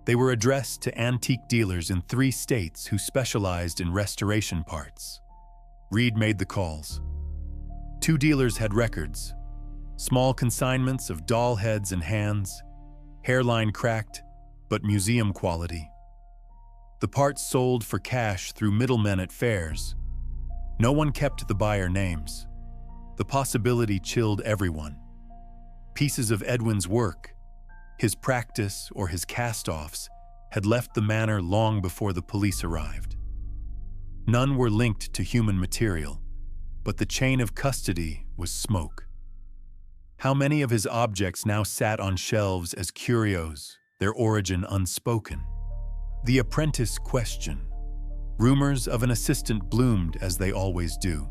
They were addressed to antique dealers in 3 states who specialized in restoration parts. Reed made the calls. 2 dealers had records. Small consignments of doll heads and hands, hairline cracked, but museum quality. The parts sold for cash through middlemen at fairs. No one kept the buyer names. The possibility chilled everyone. Pieces of Edwin's work, his practice or his cast-offs, had left the manor long before the police arrived. None were linked to human material, but the chain of custody was smoke. How many of his objects now sat on shelves as curios, their origin unspoken? The apprentice question. Rumors of an assistant bloomed as they always do.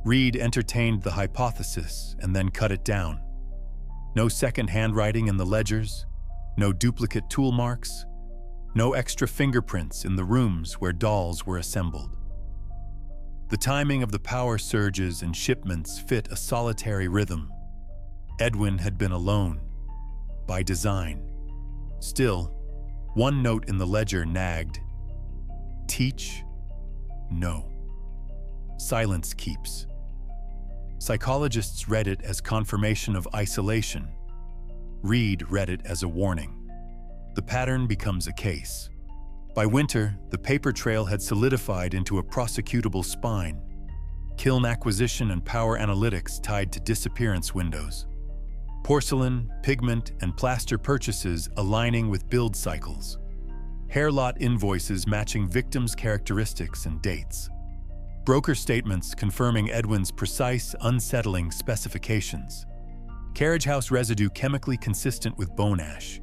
Reed entertained the hypothesis and then cut it down. No second handwriting in the ledgers, no duplicate tool marks, no extra fingerprints in the rooms where dolls were assembled. The timing of the power surges and shipments fit a solitary rhythm. Edwin had been alone, by design. Still, one note in the ledger nagged. Teach? No. Silence keeps. Psychologists read it as confirmation of isolation. Reed read it as a warning. The pattern becomes a case. By winter, the paper trail had solidified into a prosecutable spine. Kiln acquisition and power analytics tied to disappearance windows. Porcelain, pigment, and plaster purchases aligning with build cycles. Hair lot invoices matching victims' characteristics and dates. Broker statements confirming Edwin's precise, unsettling specifications. Carriage house residue chemically consistent with bone ash.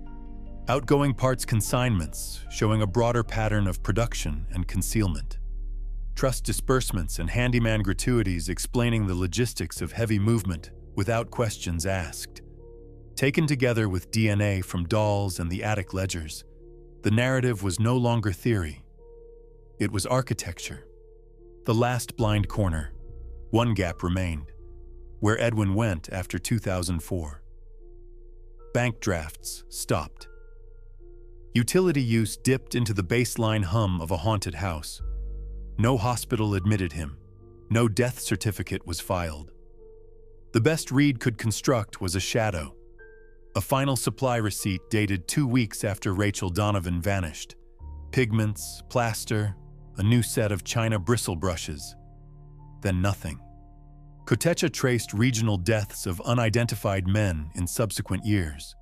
Outgoing parts consignments showing a broader pattern of production and concealment. Trust disbursements and handyman gratuities explaining the logistics of heavy movement without questions asked. Taken together with DNA from dolls and the attic ledgers, the narrative was no longer theory. It was architecture. The last blind corner. One gap remained, where Edwin went after 2004. Bank drafts stopped. Utility use dipped into the baseline hum of a haunted house. No hospital admitted him. No death certificate was filed. The best Reed could construct was a shadow. A final supply receipt dated 2 weeks after Rachel Donovan vanished. Pigments, plaster, a new set of China bristle brushes. Then nothing. Kotecha traced regional deaths of unidentified men in subsequent years.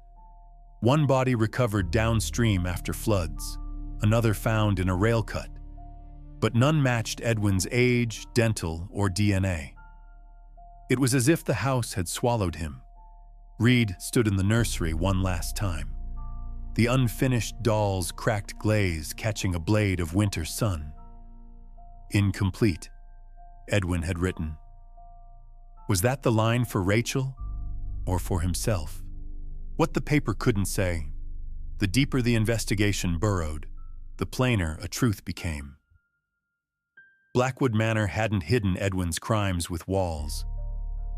One body recovered downstream after floods, another found in a rail cut. But none matched Edwin's age, dental, or DNA. It was as if the house had swallowed him. Reed stood in the nursery one last time. The unfinished doll's cracked glaze catching a blade of winter sun. Incomplete, Edwin had written. Was that the line for Rachel or for himself? What the paper couldn't say, the deeper the investigation burrowed, the plainer a truth became. Blackwood Manor hadn't hidden Edwin's crimes with walls.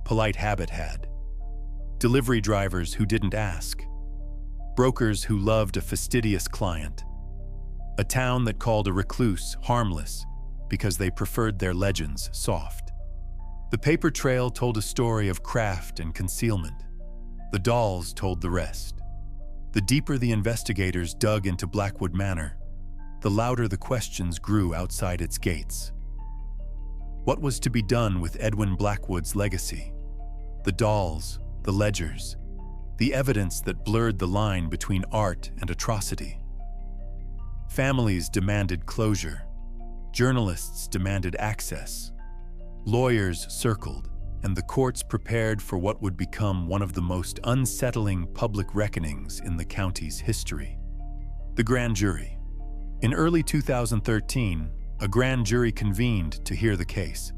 Polite habit had. Delivery drivers who didn't ask. Brokers who loved a fastidious client. A town that called a recluse harmless because they preferred their legends soft. The paper trail told a story of craft and concealment. The dolls told the rest. The deeper the investigators dug into Blackwood Manor, the louder the questions grew outside its gates. What was to be done with Edwin Blackwood's legacy? The dolls, the ledgers, the evidence that blurred the line between art and atrocity. Families demanded closure. Journalists demanded access. Lawyers circled, and the courts prepared for what would become one of the most unsettling public reckonings in the county's history. The grand jury. In early 2013, a grand jury convened to hear the case.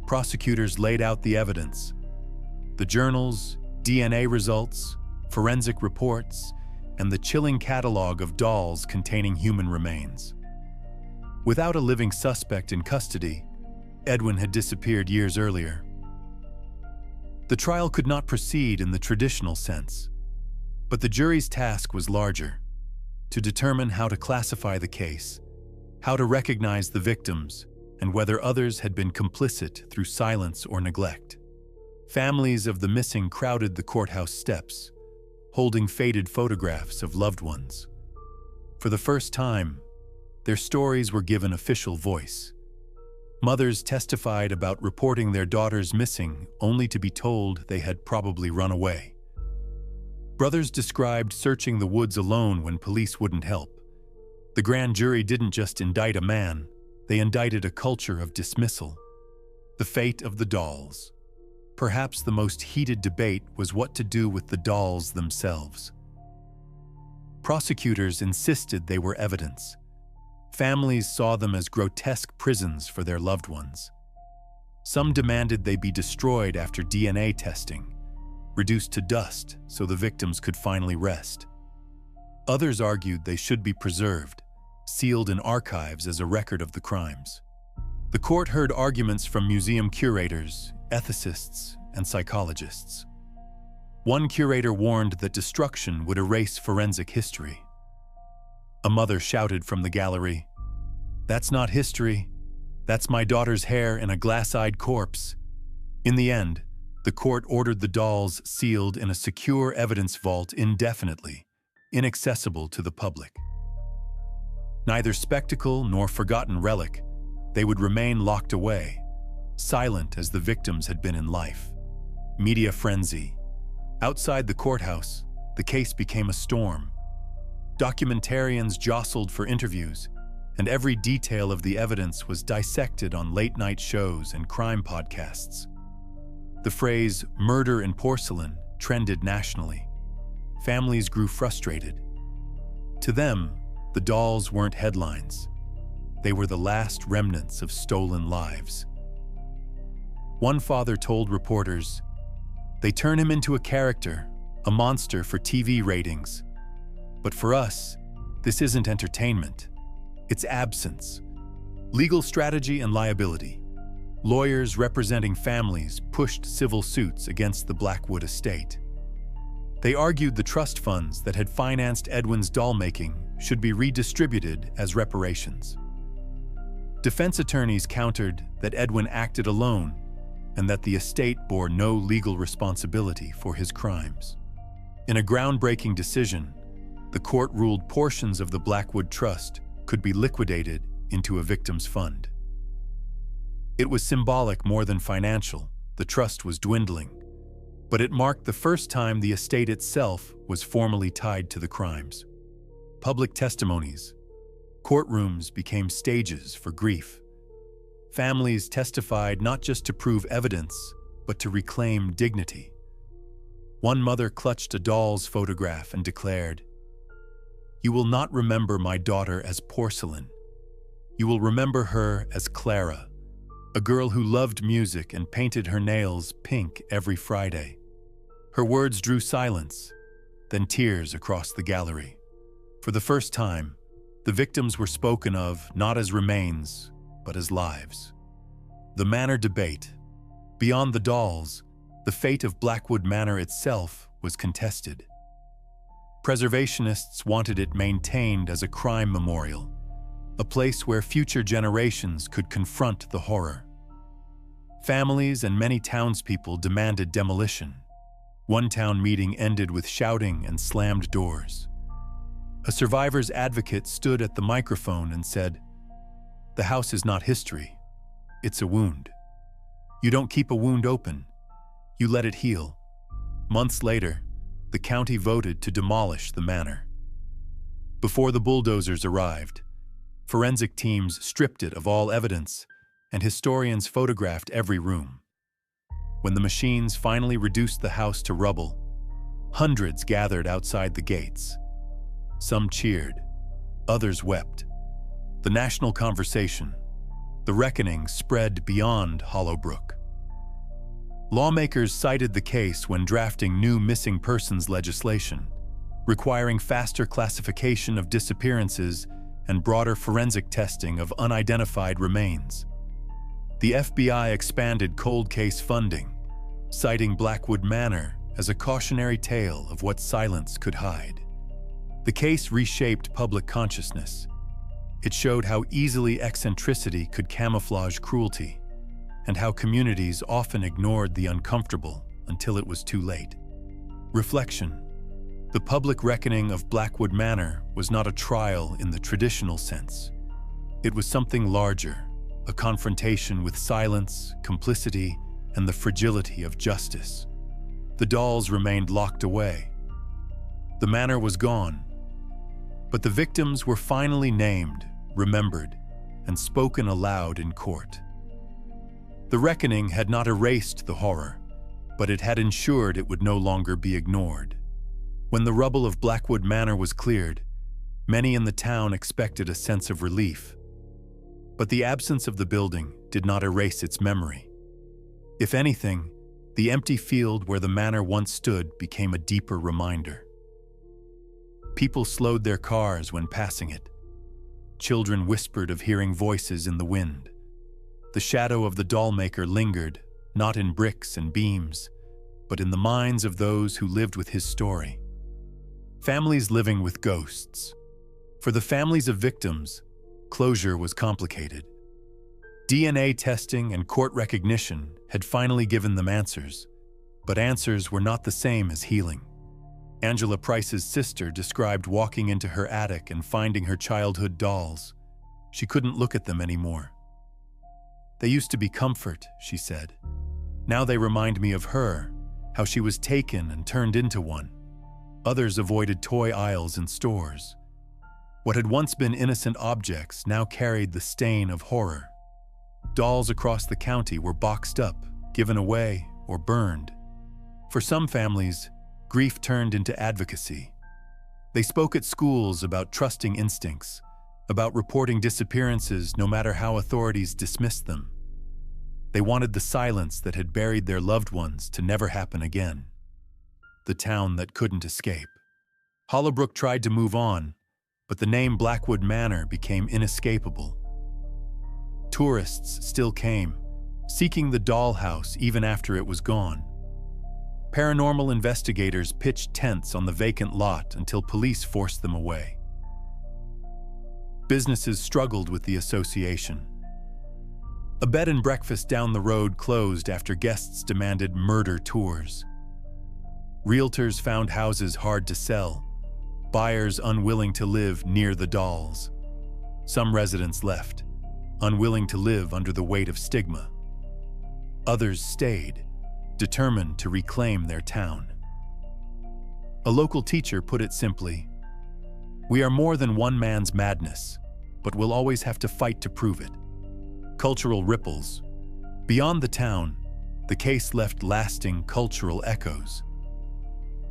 Prosecutors laid out the evidence. The journals, DNA results, forensic reports, and the chilling catalog of dolls containing human remains. Without a living suspect in custody, Edwin had disappeared years earlier. The trial could not proceed in the traditional sense, but the jury's task was larger: to determine how to classify the case, how to recognize the victims, and whether others had been complicit through silence or neglect. Families of the missing crowded the courthouse steps, holding faded photographs of loved ones. For the first time, their stories were given official voice. Mothers testified about reporting their daughters missing only to be told they had probably run away. Brothers described searching the woods alone when police wouldn't help. The grand jury didn't just indict a man, they indicted a culture of dismissal. The fate of the dolls. Perhaps the most heated debate was what to do with the dolls themselves. Prosecutors insisted they were evidence. Families saw them as grotesque prisons for their loved ones. Some demanded they be destroyed after DNA testing, reduced to dust so the victims could finally rest. Others argued they should be preserved, sealed in archives as a record of the crimes. The court heard arguments from museum curators, ethicists, and psychologists. One curator warned that destruction would erase forensic history. A mother shouted from the gallery, "That's not history. That's my daughter's hair in a glass-eyed corpse." In the end, the court ordered the dolls sealed in a secure evidence vault indefinitely, inaccessible to the public. Neither spectacle nor forgotten relic, they would remain locked away, silent as the victims had been in life. Media frenzy. Outside the courthouse, the case became a storm. Documentarians jostled for interviews, and every detail of the evidence was dissected on late-night shows and crime podcasts. The phrase "murder in porcelain" trended nationally. Families grew frustrated. To them, the dolls weren't headlines. They were the last remnants of stolen lives. One father told reporters, "They turn him into a character, a monster for TV ratings. But for us, this isn't entertainment. It's absence. Legal strategy and liability." Lawyers representing families pushed civil suits against the Blackwood estate. They argued the trust funds that had financed Edwin's dollmaking should be redistributed as reparations. Defense attorneys countered that Edwin acted alone and that the estate bore no legal responsibility for his crimes. In a groundbreaking decision, the court ruled portions of the Blackwood Trust could be liquidated into a victim's fund. It was symbolic more than financial. The trust was dwindling, but it marked the first time the estate itself was formally tied to the crimes. Public testimonies. Courtrooms became stages for grief. Families testified not just to prove evidence, but to reclaim dignity. One mother clutched a doll's photograph and declared, "You will not remember my daughter as Porcelain. You will remember her as Clara, a girl who loved music and painted her nails pink every Friday." Her words drew silence, then tears across the gallery. For the first time, the victims were spoken of not as remains, but as lives. The Manor debate. Beyond the dolls, the fate of Blackwood Manor itself was contested. Preservationists wanted it maintained as a crime memorial, a place where future generations could confront the horror. Families and many townspeople demanded demolition. One town meeting ended with shouting and slammed doors. A survivor's advocate stood at the microphone and said, "The house is not history. It's a wound. You don't keep a wound open. You let it heal." Months later, the county voted to demolish the manor. Before the bulldozers arrived, forensic teams stripped it of all evidence, and historians photographed every room. When the machines finally reduced the house to rubble, hundreds gathered outside the gates. Some cheered, others wept. The national conversation, the reckoning spread beyond Hollowbrook. Lawmakers cited the case when drafting new missing persons legislation, requiring faster classification of disappearances and broader forensic testing of unidentified remains. The FBI expanded cold case funding, citing Blackwood Manor as a cautionary tale of what silence could hide. The case reshaped public consciousness. It showed how easily eccentricity could camouflage cruelty, and how communities often ignored the uncomfortable until it was too late. Reflection. The public reckoning of Blackwood Manor was not a trial in the traditional sense. It was something larger, a confrontation with silence, complicity, and the fragility of justice. The dolls remained locked away. The manor was gone, but the victims were finally named, remembered, and spoken aloud in court. The reckoning had not erased the horror, but it had ensured it would no longer be ignored. When the rubble of Blackwood Manor was cleared, many in the town expected a sense of relief. But the absence of the building did not erase its memory. If anything, the empty field where the manor once stood became a deeper reminder. People slowed their cars when passing it. Children whispered of hearing voices in the wind. The shadow of the Dollmaker lingered, not in bricks and beams, but in the minds of those who lived with his story. Families living with ghosts. For the families of victims, closure was complicated. DNA testing and court recognition had finally given them answers, but answers were not the same as healing. Angela Price's sister described walking into her attic and finding her childhood dolls. She couldn't look at them anymore. "They used to be comfort," she said. "Now they remind me of her, how she was taken and turned into one." Others avoided toy aisles in stores. What had once been innocent objects now carried the stain of horror. Dolls across the county were boxed up, given away, or burned. For some families, grief turned into advocacy. They spoke at schools about trusting instincts, about reporting disappearances no matter how authorities dismissed them. They wanted the silence that had buried their loved ones to never happen again. The town that couldn't escape. Hollowbrook tried to move on, but the name Blackwood Manor became inescapable. Tourists still came, seeking the dollhouse even after it was gone. Paranormal investigators pitched tents on the vacant lot until police forced them away. Businesses struggled with the association. A bed and breakfast down the road closed after guests demanded murder tours. Realtors found houses hard to sell, buyers unwilling to live near the dolls. Some residents left, unwilling to live under the weight of stigma. Others stayed, determined to reclaim their town. A local teacher put it simply, "We are more than one man's madness, but we'll always have to fight to prove it." Cultural ripples. Beyond the town, the case left lasting cultural echoes.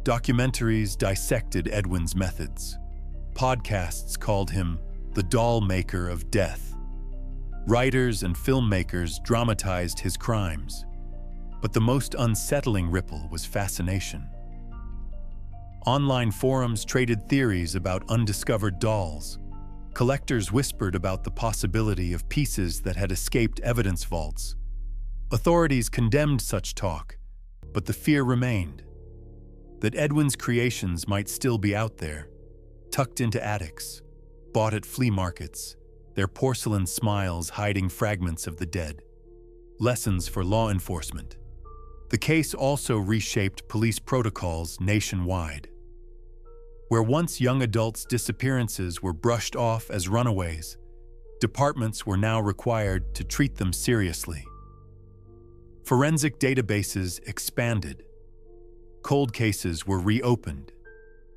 Documentaries dissected Edwin's methods. Podcasts called him the Dollmaker of death. Writers and filmmakers dramatized his crimes. But the most unsettling ripple was fascination. Online forums traded theories about undiscovered dolls. Collectors whispered about the possibility of pieces that had escaped evidence vaults. Authorities condemned such talk, but the fear remained that Edwin's creations might still be out there, tucked into attics, bought at flea markets, their porcelain smiles hiding fragments of the dead. Lessons for law enforcement. The case also reshaped police protocols nationwide. Where once young adults' disappearances were brushed off as runaways, departments were now required to treat them seriously. Forensic databases expanded. Cold cases were reopened.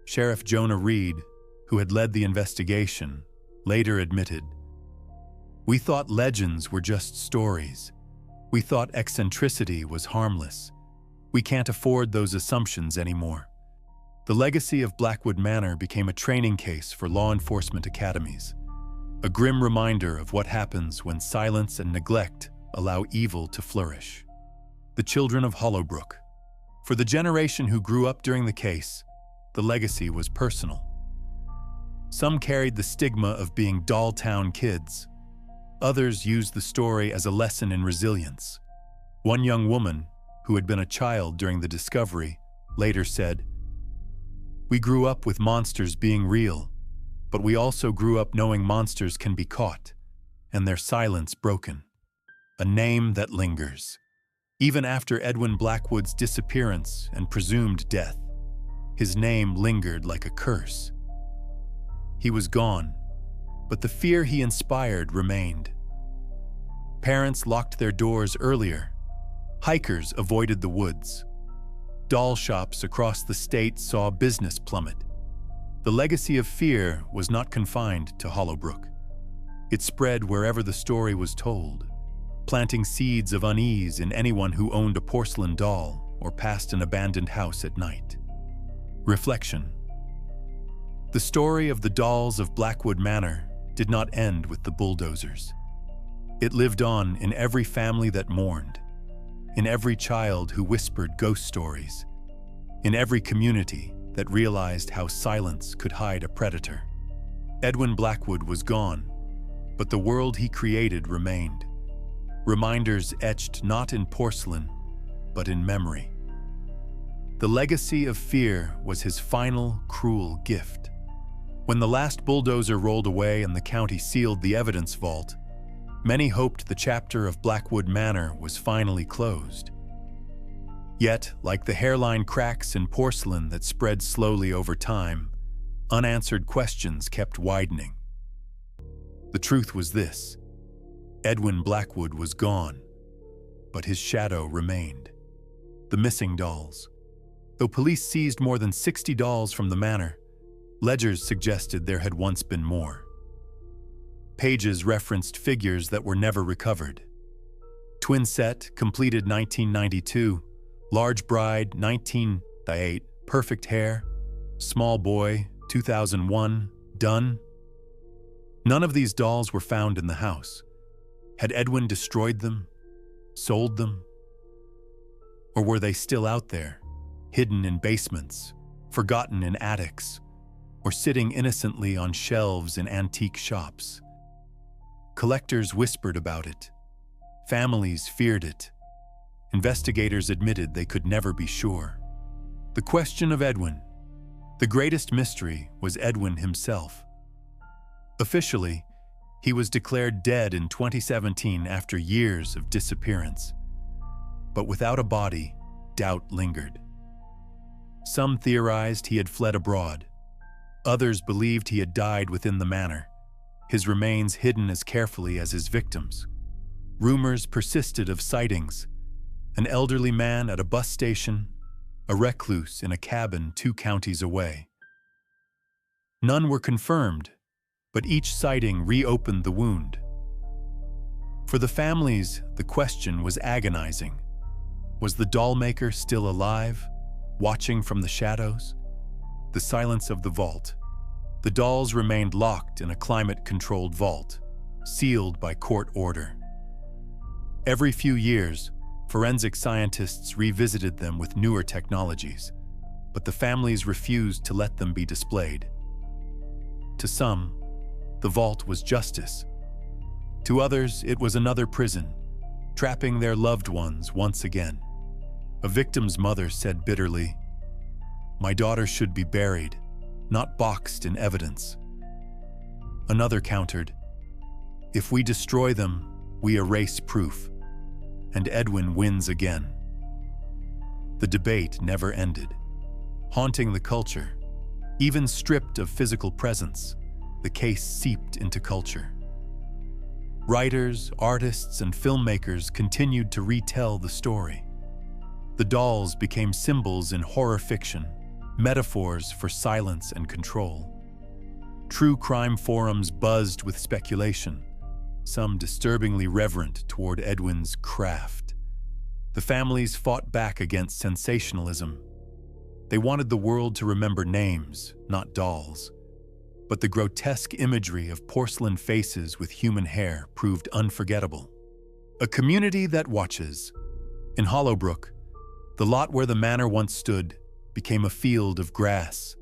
Sheriff Jonah Reed, who had led the investigation, later admitted, "We thought legends were just stories. We thought eccentricity was harmless. We can't afford those assumptions anymore." The legacy of Blackwood Manor became a training case for law enforcement academies, a grim reminder of what happens when silence and neglect allow evil to flourish. The children of Hollowbrook. For the generation who grew up during the case, the legacy was personal. Some carried the stigma of being doll-town kids. Others used the story as a lesson in resilience. One young woman, who had been a child during the discovery, later said, "We grew up with monsters being real, but we also grew up knowing monsters can be caught, and their silence broken. A name that lingers." Even after Edwin Blackwood's disappearance and presumed death, his name lingered like a curse. He was gone, but the fear he inspired remained. Parents locked their doors earlier. Hikers avoided the woods. Doll shops across the state saw business plummet. The legacy of fear was not confined to Hollowbrook. It spread wherever the story was told, planting seeds of unease in anyone who owned a porcelain doll or passed an abandoned house at night. Reflection. The story of the dolls of Blackwood Manor did not end with the bulldozers. It lived on in every family that mourned, in every child who whispered ghost stories, in every community that realized how silence could hide a predator. Edwin Blackwood was gone, but the world he created remained. Reminders etched not in porcelain, but in memory. The legacy of fear was his final, cruel gift. When the last bulldozer rolled away and the county sealed the evidence vault, many hoped the chapter of Blackwood Manor was finally closed. Yet, like the hairline cracks in porcelain that spread slowly over time, unanswered questions kept widening. The truth was this: Edwin Blackwood was gone, but his shadow remained. The missing dolls. Though police seized more than 60 dolls from the manor, ledgers suggested there had once been more. Pages referenced figures that were never recovered. Twin set, completed 1992, large bride, 1998, perfect hair, small boy, 2001, done. None of these dolls were found in the house. Had Edwin destroyed them, sold them? Or were they still out there, hidden in basements, forgotten in attics, or sitting innocently on shelves in antique shops? Collectors whispered about it. Families feared it. Investigators admitted they could never be sure. The question of Edwin. The greatest mystery was Edwin himself. Officially, he was declared dead in 2017 after years of disappearance. But without a body, doubt lingered. Some theorized he had fled abroad. Others believed he had died within the manor, his remains hidden as carefully as his victims. Rumors persisted of sightings: an elderly man at a bus station, a recluse in a cabin 2 counties away. None were confirmed, but each sighting reopened the wound. For the families, the question was agonizing. Was the Dollmaker still alive, watching from the shadows? The silence of the vault. The dolls remained locked in a climate-controlled vault, sealed by court order. Every few years, forensic scientists revisited them with newer technologies, but the families refused to let them be displayed. To some, the vault was justice. To others, it was another prison, trapping their loved ones once again. A victim's mother said bitterly, "My daughter should be buried, not boxed in evidence." Another countered, "If we destroy them, we erase proof." And Edwin wins again. The debate never ended, haunting the culture. Even stripped of physical presence, the case seeped into culture. Writers, artists, and filmmakers continued to retell the story. The dolls became symbols in horror fiction, metaphors for silence and control. True crime forums buzzed with speculation, some disturbingly reverent toward Edwin's craft. The families fought back against sensationalism. They wanted the world to remember names, not dolls. But the grotesque imagery of porcelain faces with human hair proved unforgettable. A community that watches. In Hollowbrook, the lot where the manor once stood became a field of grass,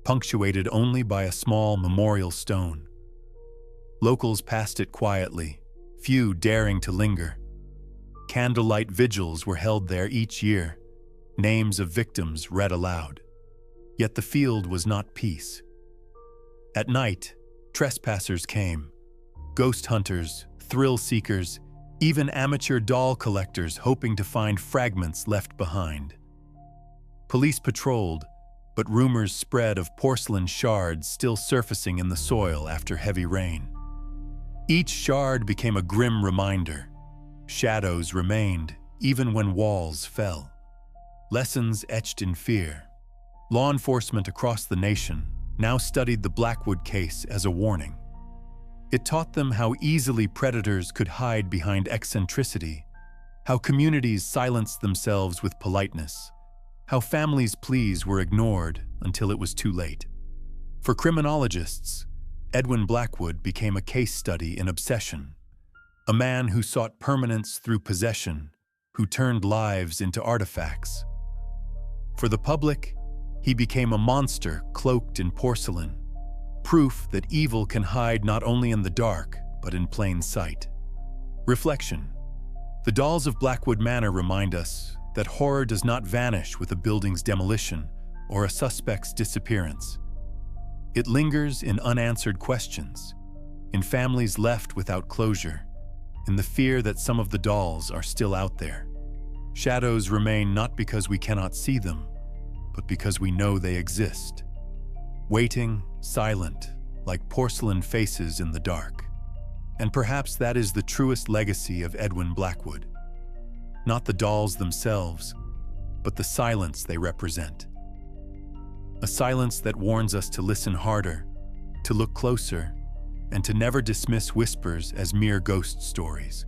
punctuated only by a small memorial stone. Locals passed it quietly, few daring to linger. Candlelight vigils were held there each year, names of victims read aloud. Yet the field was not peace. At night, trespassers came, ghost hunters, thrill seekers, even amateur doll collectors hoping to find fragments left behind. Police patrolled, but rumors spread of porcelain shards still surfacing in the soil after heavy rain. Each shard became a grim reminder. Shadows remained, even when walls fell. Lessons etched in fear. Law enforcement across the nation now studied the Blackwood case as a warning. It taught them how easily predators could hide behind eccentricity, how communities silenced themselves with politeness, how families' pleas were ignored until it was too late. For criminologists, Edwin Blackwood became a case study in obsession, a man who sought permanence through possession, who turned lives into artifacts. For the public, he became a monster cloaked in porcelain, proof that evil can hide not only in the dark, but in plain sight. Reflection. The dolls of Blackwood Manor remind us that horror does not vanish with a building's demolition or a suspect's disappearance. It lingers in unanswered questions, in families left without closure, in the fear that some of the dolls are still out there. Shadows remain not because we cannot see them, but because we know they exist, waiting, silent, like porcelain faces in the dark. And perhaps that is the truest legacy of Edwin Blackwood. Not the dolls themselves, but the silence they represent. A silence that warns us to listen harder, to look closer, and to never dismiss whispers as mere ghost stories.